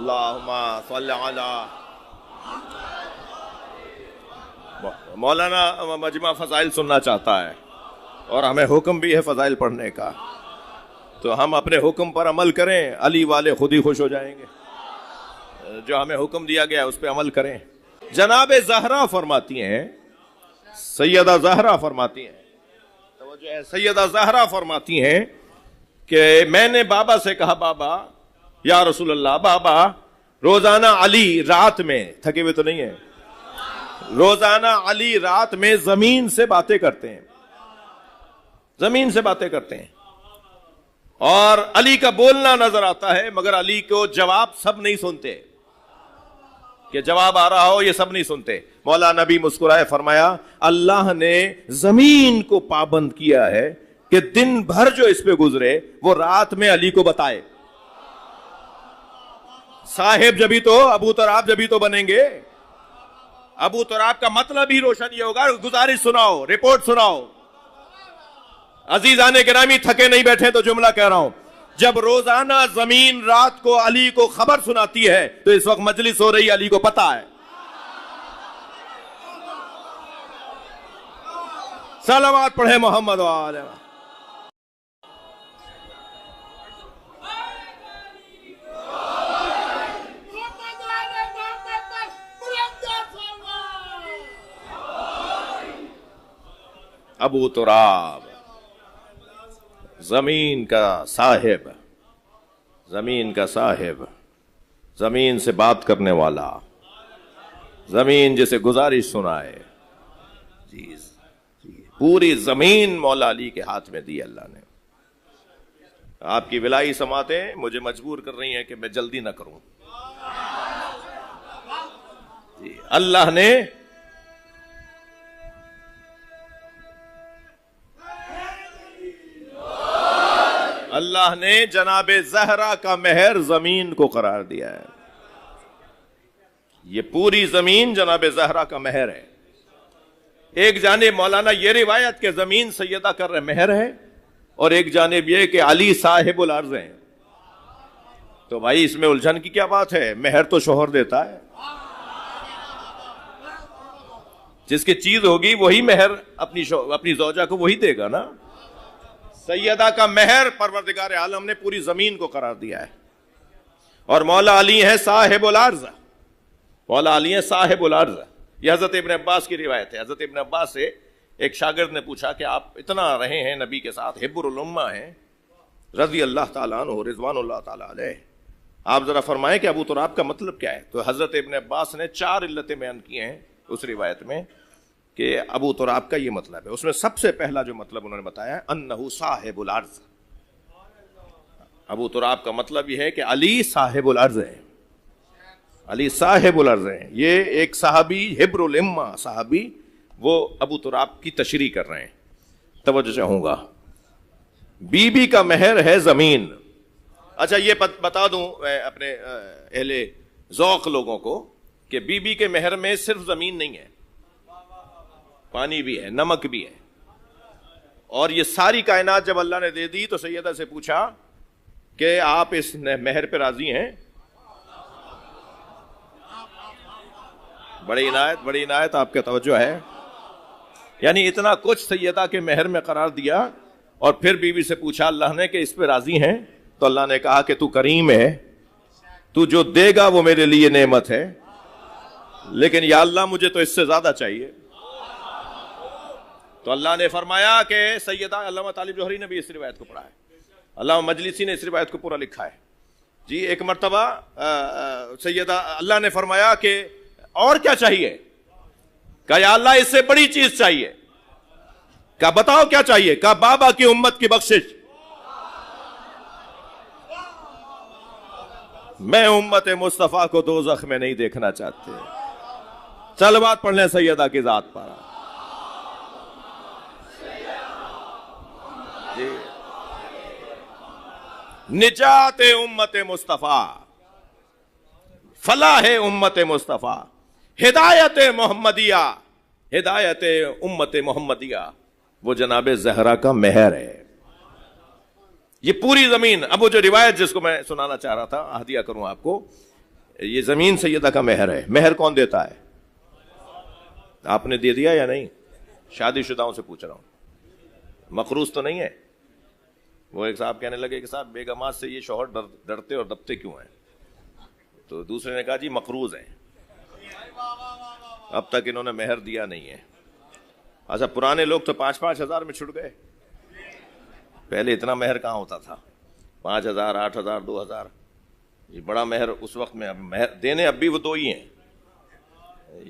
Speaker 1: اللہم صل علی مولانا مجمع فضائل سننا چاہتا ہے اور ہمیں حکم بھی ہے فضائل پڑھنے کا، تو ہم اپنے حکم پر عمل کریں، علی والے خود ہی خوش ہو جائیں گے۔ جو ہمیں حکم دیا گیا اس پہ عمل کریں۔ جناب زہرا فرماتی ہیں، سیدہ زہرا فرماتی ہیں، توجہ ہے، سیدہ زہرا فرماتی ہیں کہ میں نے بابا سے کہا، بابا یا رسول اللہ، بابا روزانہ علی رات میں، تھکے ہوئے تو نہیں ہے، روزانہ علی رات میں زمین سے باتیں کرتے ہیں، زمین سے باتیں کرتے ہیں، اور علی کا بولنا نظر آتا ہے، مگر علی کو جواب سب نہیں سنتے، کہ جواب آ رہا ہو یہ سب نہیں سنتے۔ مولا نبی مسکرائے، فرمایا اللہ نے زمین کو پابند کیا ہے کہ دن بھر جو اس پہ گزرے وہ رات میں علی کو بتائے۔ صاحب جبھی تو، ابو تراب جبھی تو بنیں گے۔ ابو تراب کا مطلب ہی روشن یہ ہوگا، گزارش سناؤ، رپورٹ سناؤ۔ عزیزان گرامی، تھکے نہیں بیٹھے تو جملہ کہہ رہا ہوں، جب روزانہ زمین رات کو علی کو خبر سناتی ہے تو اس وقت مجلس ہو رہی، علی کو پتا ہے۔ صلوات پڑھے محمد وآلہ۔ ابو تراب، زمین کا صاحب، زمین کا صاحب، زمین سے بات کرنے والا، زمین جسے گزارش سنائے، جی پوری زمین مولا علی کے ہاتھ میں دی اللہ نے۔ آپ کی ولائی سماعتیں مجھے مجبور کر رہی ہیں کہ میں جلدی نہ کروں۔ جی اللہ نے جناب زہرا کا مہر زمین کو قرار دیا ہے۔ یہ پوری زمین جناب زہرا کا مہر ہے۔ ایک جانب مولانا یہ روایت کہ زمین سیدہ کر مہر ہے، اور ایک جانب یہ کہ علی صاحب الارض ہیں۔ تو بھائی اس میں الجھن کی کیا بات ہے؟ مہر تو شوہر دیتا ہے، جس کی چیز ہوگی وہی مہر اپنی زوجہ کو وہی دے گا نا۔ سیدہ کا مہر پروردگار عالم نے پوری زمین کو قرار دیا ہے، اور مولا علی ہے صاحب الارض، مولا علی ہے صاحب الارض۔ یہ حضرت ابن عباس کی روایت ہے۔ حضرت ابن عباس سے ایک شاگرد نے پوچھا کہ آپ اتنا رہے ہیں نبی کے ساتھ، حبر الامہ ہیں، رضی اللہ تعالیٰ عنہ، رضوان اللہ تعالیٰ علیہ، آپ ذرا فرمائیں کہ ابو تراب کا مطلب کیا ہے؟ تو حضرت ابن عباس نے 4 علتیں بیان کی ہیں اس روایت میں کہ ابو تراب کا یہ مطلب ہے۔ اس میں سب سے پہلا جو مطلب انہوں نے بتایا ہے انہو صاحب الارض۔ ابو تراب کا مطلب یہ ہے کہ علی صاحب الارض ہے، علی صاحب الارض ہیں۔ یہ ایک صحابی، حبر الامہ صحابی، وہ ابو تراب کی تشریح کر رہے ہیں۔ توجہ چاہوں گا، بی بی کا مہر ہے زمین۔ اچھا یہ بتا دوں اپنے اہل ذوق لوگوں کو کہ بی بی کے مہر میں صرف زمین نہیں ہے، پانی بھی ہے، نمک بھی ہے، اور یہ ساری کائنات جب اللہ نے دے دی تو سیدہ سے پوچھا کہ آپ اس مہر پہ راضی ہیں؟ بڑی عنایت آپ کا توجہ ہے۔ یعنی اتنا کچھ سیدہ کے مہر میں قرار دیا، اور پھر بیوی سے پوچھا اللہ نے کہ اس پہ راضی ہیں؟ تو اللہ نے کہا کہ تو کریم ہے، تو جو دے گا وہ میرے لیے نعمت ہے، لیکن یا اللہ مجھے تو اس سے زیادہ چاہیے۔ تو اللہ نے فرمایا کہ سیدہ، علامہ طالب جوہری نے بھی اس روایت کو پڑھا ہے، علامہ مجلسی نے اس روایت کو پورا لکھا ہے۔ جی ایک مرتبہ سیدہ، اللہ نے فرمایا کہ اور کیا چاہیے؟ کہا یا اللہ اس سے بڑی چیز چاہیے۔ کہا بتاؤ کیا چاہیے؟ کہا بابا کی امت کی بخشش۔ میں امت مصطفیٰ کو دوزخ میں نہیں دیکھنا چاہتے۔ چل بات پڑھ لیں سیدہ کی ذات پر۔ جی نجات امت مصطفیٰ، فلاح امت مصطفیٰ، ہدایت محمدیہ، ہدایت امت محمدیہ، وہ جناب زہرا کا مہر ہے۔ یہ پوری زمین، اب وہ جو روایت جس کو میں سنانا چاہ رہا تھا، ہدیہ کروں آپ کو، یہ زمین سیدہ کا مہر ہے. مہر کون دیتا ہے؟ آپ نے دے دیا یا نہیں؟ شادی شدہوں سے پوچھ رہا ہوں. مقروض تو نہیں ہے. وہ ایک صاحب کہنے لگے کہ صاحب بیگمات سے یہ شوہر ڈرتے اور دبتے کیوں ہیں؟ تو دوسرے نے کہا جی مقروض ہیں, اب تک انہوں نے مہر دیا نہیں ہے. اچھا پرانے لوگ تو 5-5 ہزار میں چھٹ گئے. پہلے اتنا مہر کہاں ہوتا تھا؟ 5,000, 8,000, 2,000. یہ بڑا مہر اس وقت میں. اب مہر دینے اب بھی وہ 2 ہی ہیں.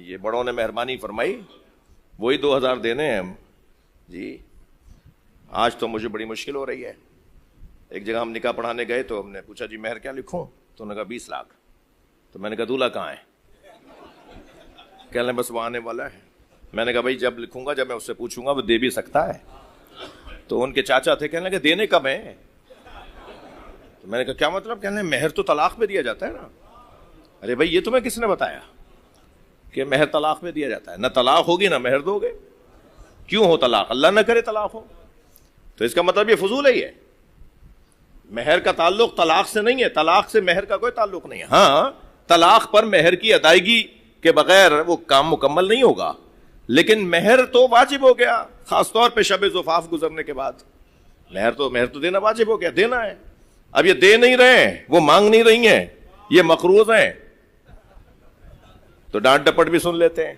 Speaker 1: یہ بڑوں نے مہربانی فرمائی, وہی 2,000 دینے ہیں جی. آج تو مجھے بڑی مشکل ہو رہی ہے. ایک جگہ ہم نکاح پڑھانے گئے تو ہم نے پوچھا جی مہر کیا لکھوں؟ تو انہوں نے کہا 20 لاکھ. تو میں نے کہا دولہا کہاں ہے؟ کہنے لیں بس وہ آنے والا ہے. میں نے کہا بھائی جب لکھوں گا, جب میں اس سے پوچھوں گا وہ دے بھی سکتا ہے. تو ان کے چاچا تھے, کہنے لگے دینے کب ہیں؟ تو میں نے کہا کیا مطلب؟ کہنے لیں مہر تو طلاق میں دیا جاتا ہے نا. ارے بھائی یہ تمہیں کس نے بتایا کہ مہر طلاق میں دیا جاتا ہے؟ نہ طلاق ہوگی نہ مہر دو گے. کیوں ہو طلاق؟ اللہ نہ کرے طلاق ہو. تو اس کا مطلب یہ فضول ہے. یہ مہر کا تعلق طلاق سے نہیں ہے. طلاق سے مہر کا کوئی تعلق نہیں ہے. ہاں طلاق پر مہر کی ادائیگی کے بغیر وہ کام مکمل نہیں ہوگا, لیکن مہر تو واجب ہو گیا, خاص طور پہ شب زفاف گزرنے کے بعد. مہر تو دینا واجب ہو گیا, دینا ہے. اب یہ دے نہیں رہے ہیں, وہ مانگ نہیں رہی ہیں, یہ مقروض ہیں, تو ڈانٹ ڈپٹ بھی سن لیتے ہیں.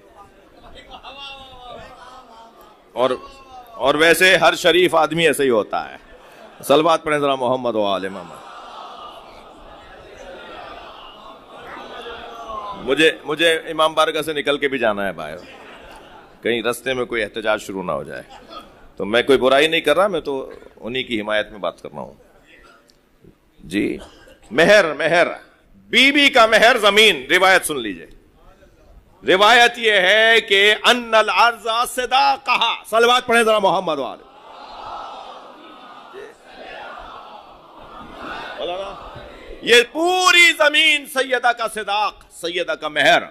Speaker 1: اور ویسے ہر شریف آدمی ایسے ہی ہوتا ہے. صلوات پڑھیں ذرا محمد و آل محمد. مجھے امام بارگاہ سے نکل کے بھی جانا ہے باہر, کہیں رستے میں کوئی احتجاج شروع نہ ہو جائے. تو میں کوئی برائی نہیں کر رہا, میں تو انہی کی حمایت میں بات کر رہا ہوں جی. مہر بی بی کا مہر زمین. روایت سن لیجئے. روایت یہ ہے کہ ان الارض صداقہا. صلوات پڑھیں ذرا محمد و آل. یہ پوری زمین سیدہ کا صداق, سیدہ کا مہر.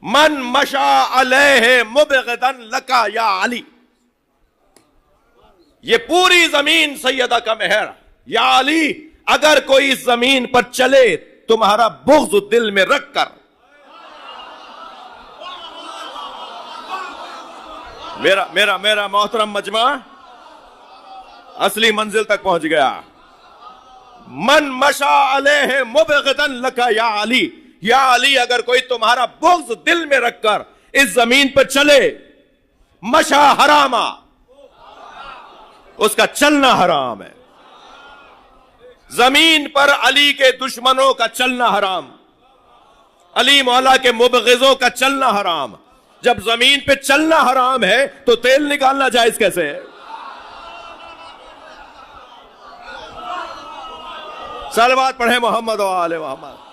Speaker 1: من مشا علیہ مبغضا لکا یا علی. یہ پوری زمین سیدہ کا مہر. یا علی اگر کوئی اس زمین پر چلے تمہارا بغض دل میں رکھ کر. میرا محترم مجمع اصلی منزل تک پہنچ گیا. من مشا علیہ مبغضا لکا یا علی. یا علی اگر کوئی تمہارا بغض دل میں رکھ کر اس زمین پر چلے, مشا حراما, اس کا چلنا حرام ہے. زمین پر علی کے دشمنوں کا چلنا حرام, علی مولا کے مبغضوں کا چلنا حرام. جب زمین پہ چلنا حرام ہے تو تیل نکالنا جائز کیسے ہے؟ صلوات پڑھیں محمد و آل محمد.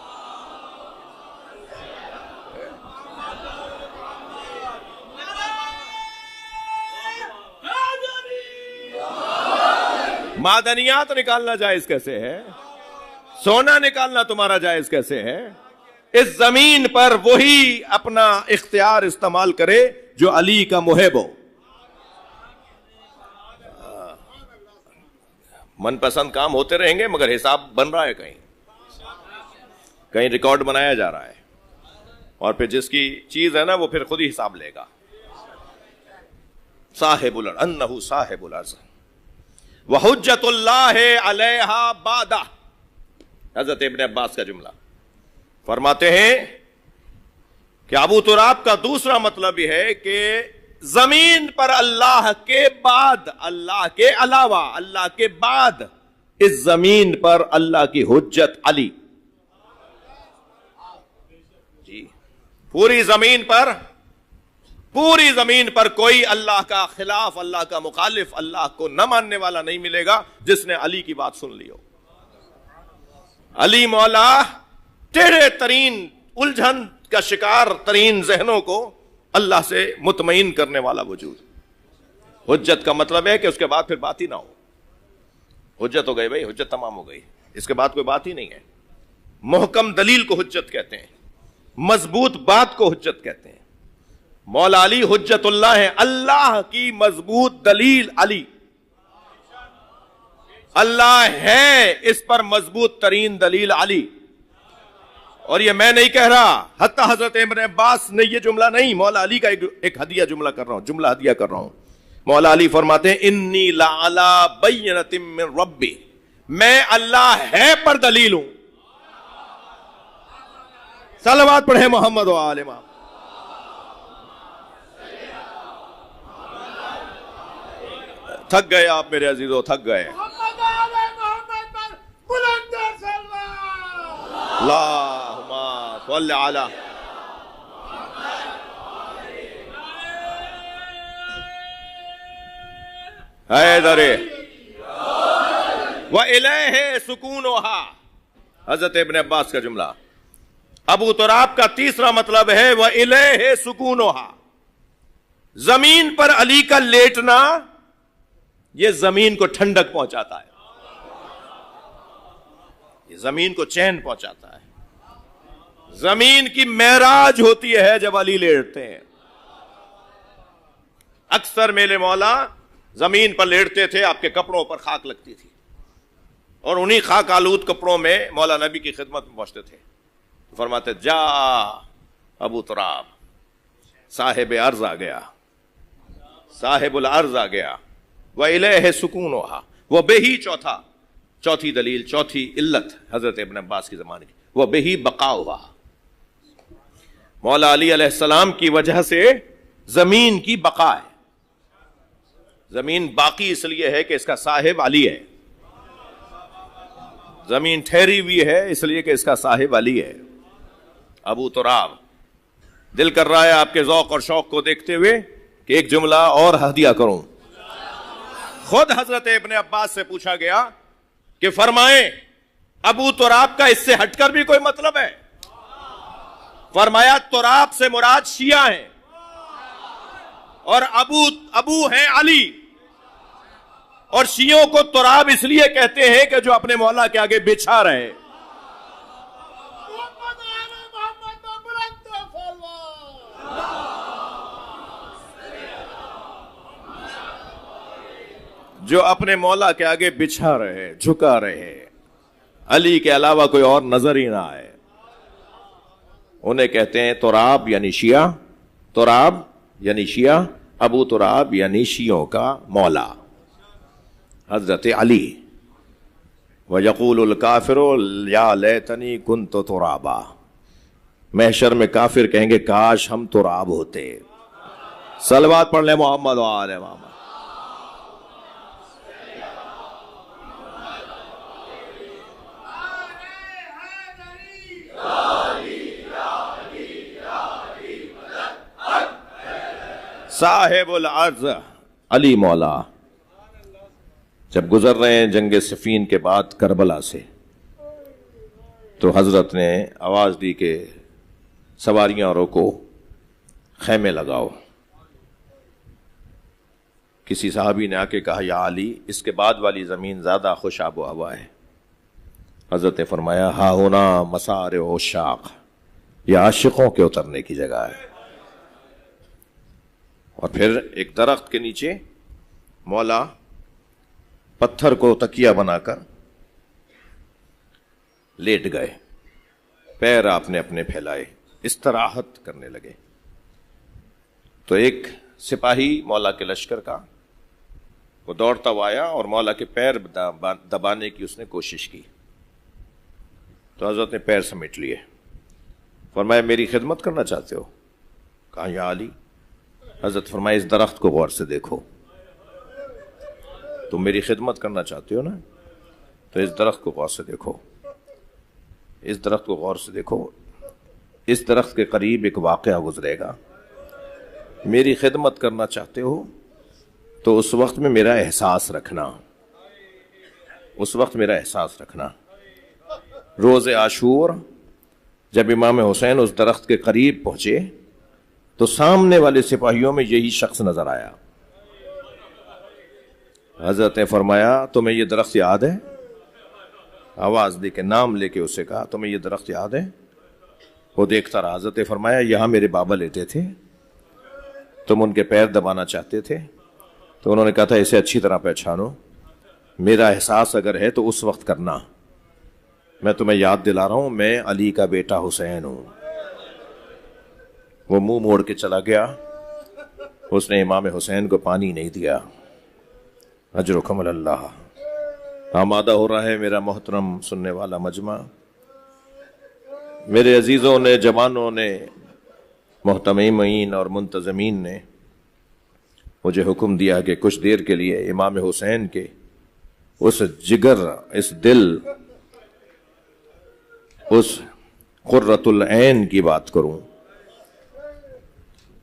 Speaker 1: معدنیات نکالنا جائز کیسے ہے؟ سونا نکالنا تمہارا جائز کیسے ہے؟ اس زمین پر وہی اپنا اختیار استعمال کرے جو علی کا محب ہو. من پسند کام ہوتے رہیں گے مگر حساب بن رہا ہے, کہیں ریکارڈ بنایا جا رہا ہے, اور پھر جس کی چیز ہے نا وہ پھر خود ہی حساب لے گا. صاحب الارض انہ صاحب الارض وحجت اللہ علیہا بادہ. حضرت ابن عباس کا جملہ فرماتے ہیں کہ ابو تراب کا دوسرا مطلب یہ ہے کہ زمین پر اللہ کے بعد, اللہ کے علاوہ, اللہ کے بعد اس زمین پر اللہ کی حجت علی. جی پوری زمین پر کوئی اللہ کا خلاف, اللہ کا مخالف, اللہ کو نہ ماننے والا نہیں ملے گا جس نے علی کی بات سن لی ہو. علی مولا ٹیڑھے ترین, الجھن کا شکار ترین ذہنوں کو اللہ سے مطمئن کرنے والا وجود. حجت کا مطلب ہے کہ اس کے بعد پھر بات ہی نہ ہو. حجت ہو گئی بھائی, حجت تمام ہو گئی, اس کے بعد کوئی بات ہی نہیں ہے. محکم دلیل کو حجت کہتے ہیں, مضبوط بات کو حجت کہتے ہیں. مولا علی حجت اللہ ہے, اللہ کی مضبوط دلیل علی. اللہ ہے اس پر مضبوط ترین دلیل علی. اور یہ میں نہیں کہہ رہا، حتیٰ حضرت ابن عباس نے یہ جملہ نہیں، مولا علی کا ایک ہدیہ جملہ کر رہا ہوں، جملہ ہدیہ کر رہا ہوں. مولا علی فرماتے ہیں انی لعلی بینۃ من ربی، میں اللہ ہے پر دلیل ہوں. صلوات پڑھیں محمد و آل محمد. تھک گئے آپ میرے عزیزو، تھک گئے. اللہم صلی علی حیدر وَإِلَيْهِ سُكُونُهَا. حضرت ابن عباس کا جملہ. ابو تراب کا تیسرا مطلب ہے وَإِلَيْهِ سُكُونُهَا. زمین پر علی کا لیٹنا یہ زمین کو ٹھنڈک پہنچاتا ہے، یہ زمین کو چین پہنچاتا ہے. زمین کی معراج ہوتی ہے جب علی لیٹتے ہیں. اکثر میرے مولا زمین پر لیٹتے تھے، آپ کے کپڑوں پر خاک لگتی تھی، اور انہی خاک آلود کپڑوں میں مولا نبی کی خدمت میں پہنچتے تھے. فرماتے جا ابو تراب، صاحب عرض آ گیا، صاحب العرض آ گیا. وَإِلَيْهِ سُكُونُهَا. وہ بہی چوتھی دلیل، چوتھی علت حضرت ابن عباس کی زمانے کی، وہ بہی بقاؤها. مولا علی علیہ السلام کی وجہ سے زمین کی بقا ہے. زمین باقی اس لیے ہے کہ اس کا صاحب علی ہے. زمین ٹھہری ہوئی ہے اس لیے کہ اس کا صاحب علی ہے. ابو تراب، دل کر رہا ہے آپ کے ذوق اور شوق کو دیکھتے ہوئے کہ ایک جملہ اور ہدیہ کروں. خود حضرت ابن عباس سے پوچھا گیا کہ فرمائیں ابو تراب کا اس سے ہٹ کر بھی کوئی مطلب ہے؟ فرمایا تراب سے مراد شیعہ ہیں، اور ابو ہیں علی. اور شیعوں کو تراب اس لیے کہتے ہیں کہ جو اپنے مولا کے آگے بچھا رہے. جو اپنے مولا کے آگے بچھا رہے، جھکا رہے، علی کے علاوہ کوئی اور نظر ہی نہ آئے، انہیں کہتے ہیں تراب یعنی شیعہ. تراب یعنی شیعہ، ابو تراب یعنی شیعوں کا مولا حضرت علی. وَيَقُولُ الْكَافِرُ يَا لَيْتَنِي كُنْتُ تُرَابًا. محشر میں کافر کہیں گے کاش ہم تراب ہوتے. صلوات پڑھ لیں محمد و آل محمد. صاحب العرض علی مولا جب گزر رہے ہیں جنگ صفین کے بعد کربلا سے، تو حضرت نے آواز دی کہ سواریاں روکو، خیمے لگاؤ. کسی صحابی نے آ کے کہا یا علی، اس کے بعد والی زمین زیادہ خوش آب و ہوا ہے. حضرت نے فرمایا ہا ہونا مسار عشاق، یہ عاشقوں کے اترنے کی جگہ ہے. اور پھر ایک درخت کے نیچے مولا پتھر کو تکیہ بنا کر لیٹ گئے، پیر آپ نے اپنے پھیلائے، استراحت کرنے لگے. تو ایک سپاہی مولا کے لشکر کا وہ دوڑتا ہوا آیا اور مولا کے پیر دبانے کی اس نے کوشش کی. تو حضرت نے پیر سمیٹ لیے. فرمایا میری خدمت کرنا چاہتے ہو؟ کہا یا علی. حضرت فرمایا اس درخت کو غور سے دیکھو. تم میری خدمت کرنا چاہتے ہو نا، تو اس درخت کو غور سے دیکھو، اس درخت کو غور سے دیکھو. اس درخت کے قریب ایک واقعہ گزرے گا. میری خدمت کرنا چاہتے ہو تو اس وقت میں میرا احساس رکھنا، اس وقت میرا احساس رکھنا. روز عاشور جب امام حسین اس درخت کے قریب پہنچے تو سامنے والے سپاہیوں میں یہی شخص نظر آیا. حضرت نے فرمایا تمہیں یہ درخت یاد ہے؟ آواز دے کے نام لے کے اسے کہا تمہیں یہ درخت یاد ہے؟ وہ دیکھتا رہا. حضرت نے فرمایا یہاں میرے بابا لیٹے تھے، تم ان کے پیر دبانا چاہتے تھے، تو انہوں نے کہا تھا اسے اچھی طرح پہچانو، میرا احساس اگر ہے تو اس وقت کرنا، میں تمہیں یاد دلا رہا ہوں میں علی کا بیٹا حسین ہوں۔ وہ منہ موڑ کے چلا گیا، اس نے امام حسین کو پانی نہیں دیا۔ اجرکم اللہ۔ آمادہ ہو رہا ہے میرا محترم سننے والا مجمع، میرے عزیزوں نے، جوانوں نے، محتمین اور منتظمین نے مجھے حکم دیا کہ کچھ دیر کے لیے امام حسین کے اس جگر، اس دل، اس قرۃ العین کی بات کروں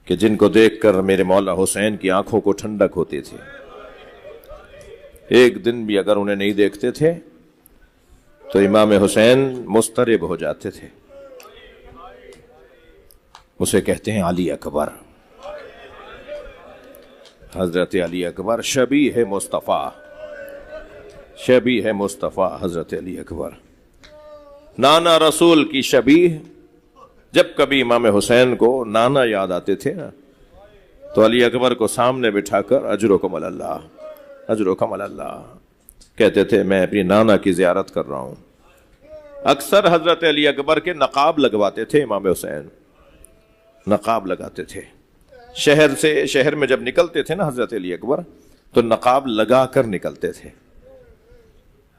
Speaker 1: کہ جن کو دیکھ کر میرے مولا حسین کی آنکھوں کو ٹھنڈک ہوتی تھی۔ ایک دن بھی اگر انہیں نہیں دیکھتے تھے تو امام حسین مضطرب ہو جاتے تھے۔ اسے کہتے ہیں علی اکبر، حضرت علی اکبر، شبیہ مصطفیٰ، شبیہ مصطفیٰ حضرت علی اکبر، نانا رسول کی شبیہ۔ جب کبھی امام حسین کو نانا یاد آتے تھے نا تو علی اکبر کو سامنے بٹھا کر اجرکم اللہ، اجرکم اللہ کہتے تھے، میں اپنی نانا کی زیارت کر رہا ہوں۔ اکثر حضرت علی اکبر کے نقاب لگواتے تھے امام حسین، نقاب لگاتے تھے۔ شہر میں جب نکلتے تھے نا حضرت علی اکبر تو نقاب لگا کر نکلتے تھے۔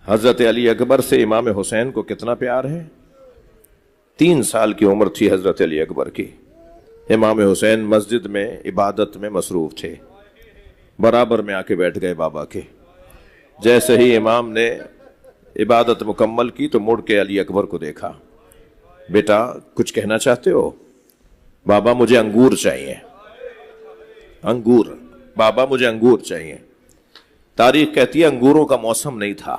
Speaker 1: حضرت علی اکبر سے امام حسین کو کتنا پیار ہے۔ 3 سال کی عمر تھی حضرت علی اکبر کی، امام حسین مسجد میں عبادت میں مصروف تھے، برابر میں آ کے بیٹھ گئے بابا کے۔ جیسے ہی امام نے عبادت مکمل کی تو مڑ کے علی اکبر کو دیکھا، بیٹا کچھ کہنا چاہتے ہو؟ بابا مجھے انگور چاہیے، انگور، بابا مجھے انگور چاہیے۔ تاریخ کہتی ہے انگوروں کا موسم نہیں تھا،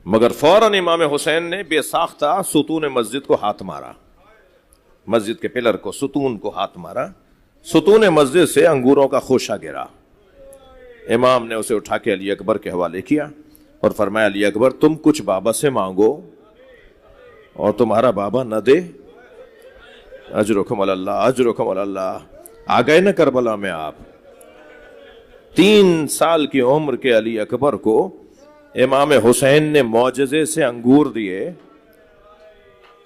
Speaker 1: مگر فوراً امام حسین نے بے ساختہ ستون مسجد کو ہاتھ مارا، مسجد کے پلر کو، ستون کو ہاتھ مارا، ستون مسجد سے انگوروں کا خوشہ گرا۔ امام نے اسے اٹھا کے علی اکبر کے حوالے کیا اور فرمایا علی اکبر تم کچھ بابا سے مانگو اور تمہارا بابا نہ دے۔ اجرکم اللہ، اجرکم اللہ۔ آ گئے نا کربلا میں آپ۔ 3 سال کی عمر کے علی اکبر کو امام حسین نے معجزے سے انگور دیے۔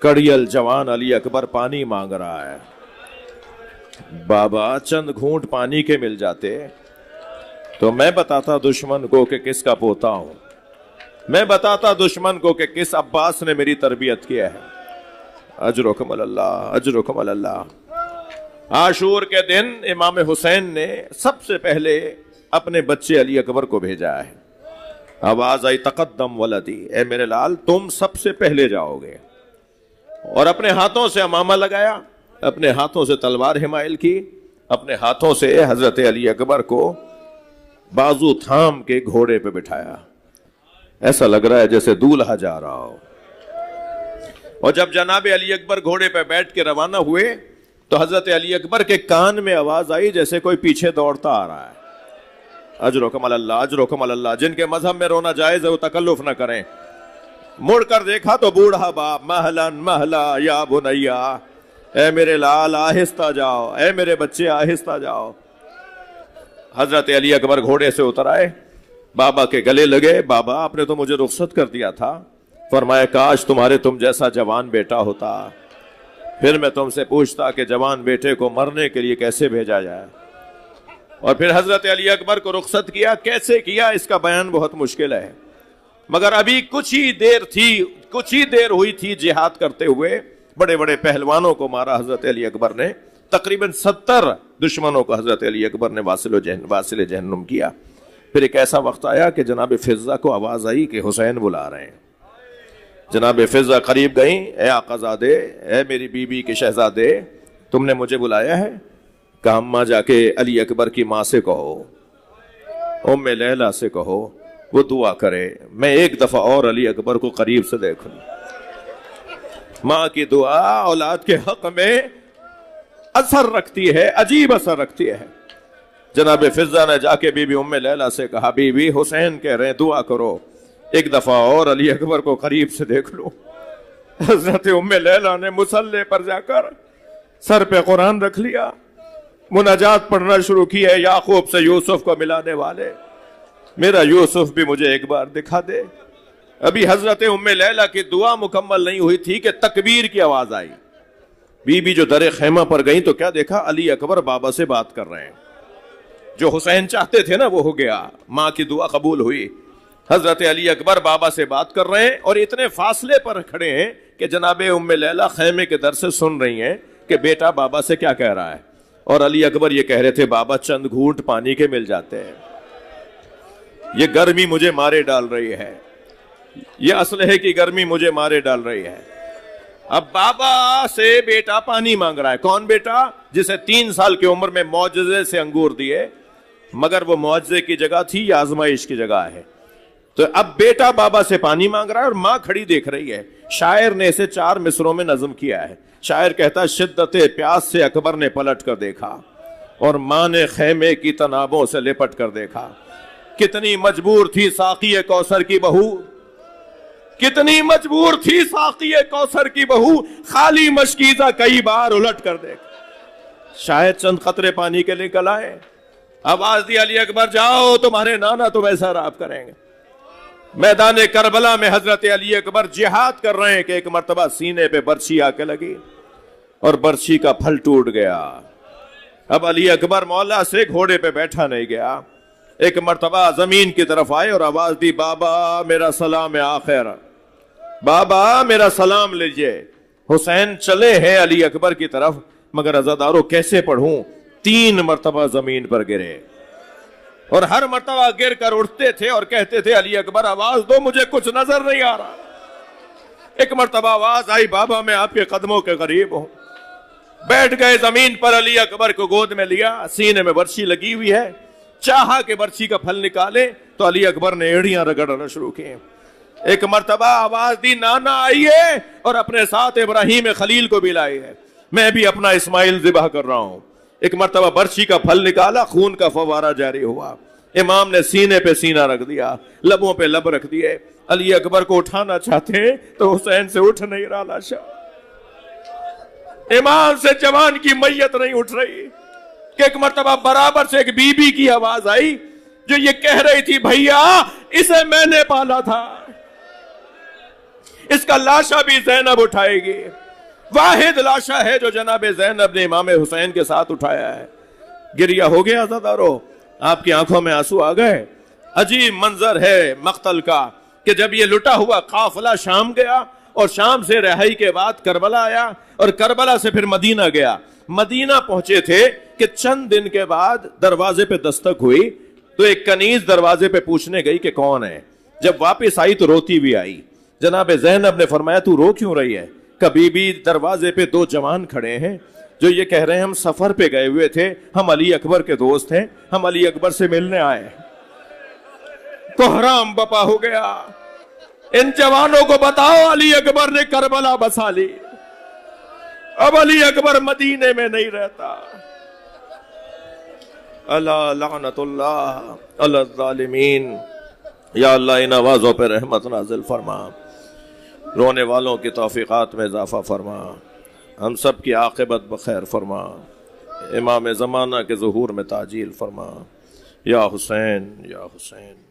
Speaker 1: کڑیل جوان علی اکبر پانی مانگ رہا ہے، بابا چند گھونٹ پانی کے مل جاتے تو میں بتاتا دشمن کو کہ کس کا پوتا ہوں، میں بتاتا دشمن کو کہ کس عباس نے میری تربیت کیا ہے۔ اجرکم اللہ، اجرکم اللہ۔ عاشور کے دن امام حسین نے سب سے پہلے اپنے بچے علی اکبر کو بھیجا ہے۔ آواز آئی تقدم ولدی، اے میرے لال تم سب سے پہلے جاؤ گے، اور اپنے ہاتھوں سے امامہ لگایا، اپنے ہاتھوں سے تلوار حمائل کی، اپنے ہاتھوں سے حضرت علی اکبر کو بازو تھام کے گھوڑے پہ بٹھایا، ایسا لگ رہا ہے جیسے دولہا جا رہا ہو۔ اور جب جناب علی اکبر گھوڑے پہ بیٹھ کے روانہ ہوئے تو حضرت علی اکبر کے کان میں آواز آئی جیسے کوئی پیچھے دوڑتا آ رہا ہے۔ اجرکم اللہ، اجرکم اللہ۔ جن کے مذہب میں رونا جائز ہے وہ تکلف نہ کریں۔ مڑ کر دیکھا تو بوڑھا باپ، مہلن مہلا یا بنیا، اے میرے لال آہستہ جاؤ، اے میرے بچے آہستہ جاؤ۔ حضرت علی اکبر گھوڑے سے اتر آئے، بابا کے گلے لگے، بابا آپ نے تو مجھے رخصت کر دیا تھا، فرمایا کاش تمہارے تم جیسا جوان بیٹا ہوتا، پھر میں تم سے پوچھتا کہ جوان بیٹے کو مرنے کے لیے کیسے بھیجا جائے۔ اور پھر حضرت علی اکبر کو رخصت کیا، کیسے کیا اس کا بیان بہت مشکل ہے، مگر ابھی کچھ ہی دیر ہوئی تھی جہاد کرتے ہوئے، بڑے بڑے پہلوانوں کو مارا حضرت علی اکبر نے، تقریباً 70 دشمنوں کو حضرت علی اکبر نے واصل جہنم کیا۔ پھر ایک ایسا وقت آیا کہ جناب فضہ کو آواز آئی کہ حسین بلا رہے ہیں۔ جناب فضہ قریب گئیں، اے آقا زادے، اے میری بیوی کے شہزادے، تم نے مجھے بلایا ہے؟ کہا اماں جا کے علی اکبر کی ماں سے کہو، ام لیلہ سے کہو، وہ دعا کرے، میں ایک دفعہ اور علی اکبر کو قریب سے دیکھوں۔ ماں کی دعا اولاد کے حق میں اثر رکھتی ہے، عجیب اثر رکھتی ہے۔ جناب فضہ نے جا کے بی بی ام لیلہ سے کہا، بی بی حسین کہہ رہے ہیں دعا کرو، ایک دفعہ اور علی اکبر کو قریب سے دیکھ لو۔ حضرت ام لیلہ نے مصلی پر جا کر سر پہ قرآن رکھ لیا، مناجات پڑھنا شروع کی ہے، یعقوب سے یوسف کو ملانے والے، میرا یوسف بھی مجھے ایک بار دکھا دے۔ ابھی حضرت ام لیلہ کی دعا مکمل نہیں ہوئی تھی کہ تکبیر کی آواز آئی. بی بی جو در خیمہ پر گئیں تو کیا دیکھا؟ علی اکبر بابا سے بات کر رہے ہیں. جو حسین چاہتے تھے نا وہ ہو گیا. ماں کی دعا قبول ہوئی. حضرت علی اکبر بابا سے بات کر رہے ہیں اور اتنے فاصلے پر کھڑے ہیں کہ جناب ام لیلہ خیمے کے در سے سن رہی ہیں کہ بیٹا بابا سے کیا کہہ رہا ہے. اور علی اکبر یہ کہہ رہے تھے بابا چند گھونٹ پانی کے مل جاتے ہیں, یہ گرمی مجھے مارے ڈال رہی ہے, یہ اسلحے کی گرمی مجھے مارے ڈال رہی ہے. اب بابا سے بیٹا پانی مانگ رہا ہے. کون بیٹا؟ جسے 3 سال کی عمر میں معجزے سے انگور دیے, مگر وہ معجزے کی جگہ تھی یا آزمائش کی جگہ ہے. تو اب بیٹا بابا سے پانی مانگ رہا ہے اور ماں کھڑی دیکھ رہی ہے. شاعر نے اسے 4 مصروں میں نظم کیا ہے. شاعر کہتا ہے شدت پیاس سے اکبر نے پلٹ کر دیکھا اور ماں نے خیمے کی تنابوں سے لپٹ کر دیکھا. کتنی مجبور تھی ساقی کوثر کی بہو, کتنی مجبور تھی ساقی کوثر کی بہو, خالی مشکیزہ کئی بار الٹ کر دیکھا. شاید چند قطرے پانی کے نکل آئے. آواز دی علی اکبر جاؤ, تمہارے نانا تو ویسا راب کریں گے. میدان کربلا میں حضرت علی اکبر جہاد کر رہے ہیں کہ ایک مرتبہ سینے پہ برچھی آ کے لگی اور برچھی کا پھل ٹوٹ گیا. اب علی اکبر مولا سے گھوڑے پہ بیٹھا نہیں گیا. ایک مرتبہ زمین کی طرف آئے اور آواز دی بابا میرا سلام آخر, بابا میرا سلام لیجئے. حسین چلے ہیں علی اکبر کی طرف, مگر عزادارو کیسے پڑھوں؟ 3 مرتبہ زمین پر گرے اور ہر مرتبہ گر کر اٹھتے تھے اور کہتے تھے علی اکبر آواز دو, مجھے کچھ نظر نہیں آ رہا. ایک مرتبہ آواز آئی بابا میں آپ کے قدموں کے قریب ہوں. بیٹھ گئے زمین پر, علی اکبر کو گود میں لیا, سینے میں برچھی لگی ہوئی ہے. چاہا کہ برچھی کا پھل نکالے تو علی اکبر نے ایڑیاں رگڑنا شروع کی. ایک مرتبہ آواز دی نانا آئیے اور اپنے ساتھ ابراہیم خلیل کو بھی لائے ہے, میں بھی اپنا اسماعیل ذبح کر رہا ہوں. ایک مرتبہ برچھی کا پھل نکالا, خون کا فوارہ جاری ہوا. امام نے سینے پہ سینہ رکھ دیا, لبوں پہ لب رکھ دیے. علی اکبر کو اٹھانا چاہتے ہیں تو حسین سے اٹھ نہیں رہا لاشا. امام سے جوان کی میت نہیں اٹھ رہی کہ ایک مرتبہ برابر سے ایک بی بی کی آواز آئی جو یہ کہہ رہی تھی بھیا اسے میں نے پالا تھا, اس کا لاشا بھی زینب اٹھائے گی. واحد لاشا ہے جو جناب زینب نے امام حسین کے ساتھ اٹھایا ہے. گریہ ہو گیا عزادارو, آپ کی آنکھوں میں آنسو آ گئے. عجیب منظر ہے مقتل کا کہ جب یہ لٹا ہوا قافلہ شام گیا اور شام سے رہائی کے بعد کربلا آیا اور کربلا سے پھر مدینہ گیا. مدینہ پہنچے تھے کہ چند دن کے بعد دروازے پہ دستک ہوئی تو ایک کنیز دروازے پہ پوچھنے گئی کہ کون ہے. جب واپس آئی تو روتی بھی آئی. جناب زینب نے فرمایا تو رو کیوں رہی ہے؟ کبھی بھی دروازے پہ 2 جوان کھڑے ہیں جو یہ کہہ رہے ہیں ہم سفر پہ گئے ہوئے تھے, ہم علی اکبر کے دوست ہیں, ہم علی اکبر سے ملنے آئے. کوہرام بپا ہو گیا. ان جوانوں کو بتاؤ علی اکبر نے کربلا بسا لی, اب علی اکبر مدینے میں نہیں رہتا. اللہ لعنت اللہ علی الظالمین. یا اللہ ان آوازوں پہ رحمت نازل فرما, رونے والوں کی توفیقات میں اضافہ فرما, ہم سب کی عاقبت بخیر فرما, امام زمانہ کے ظہور میں تعجیل فرما. یا حسین یا حسین.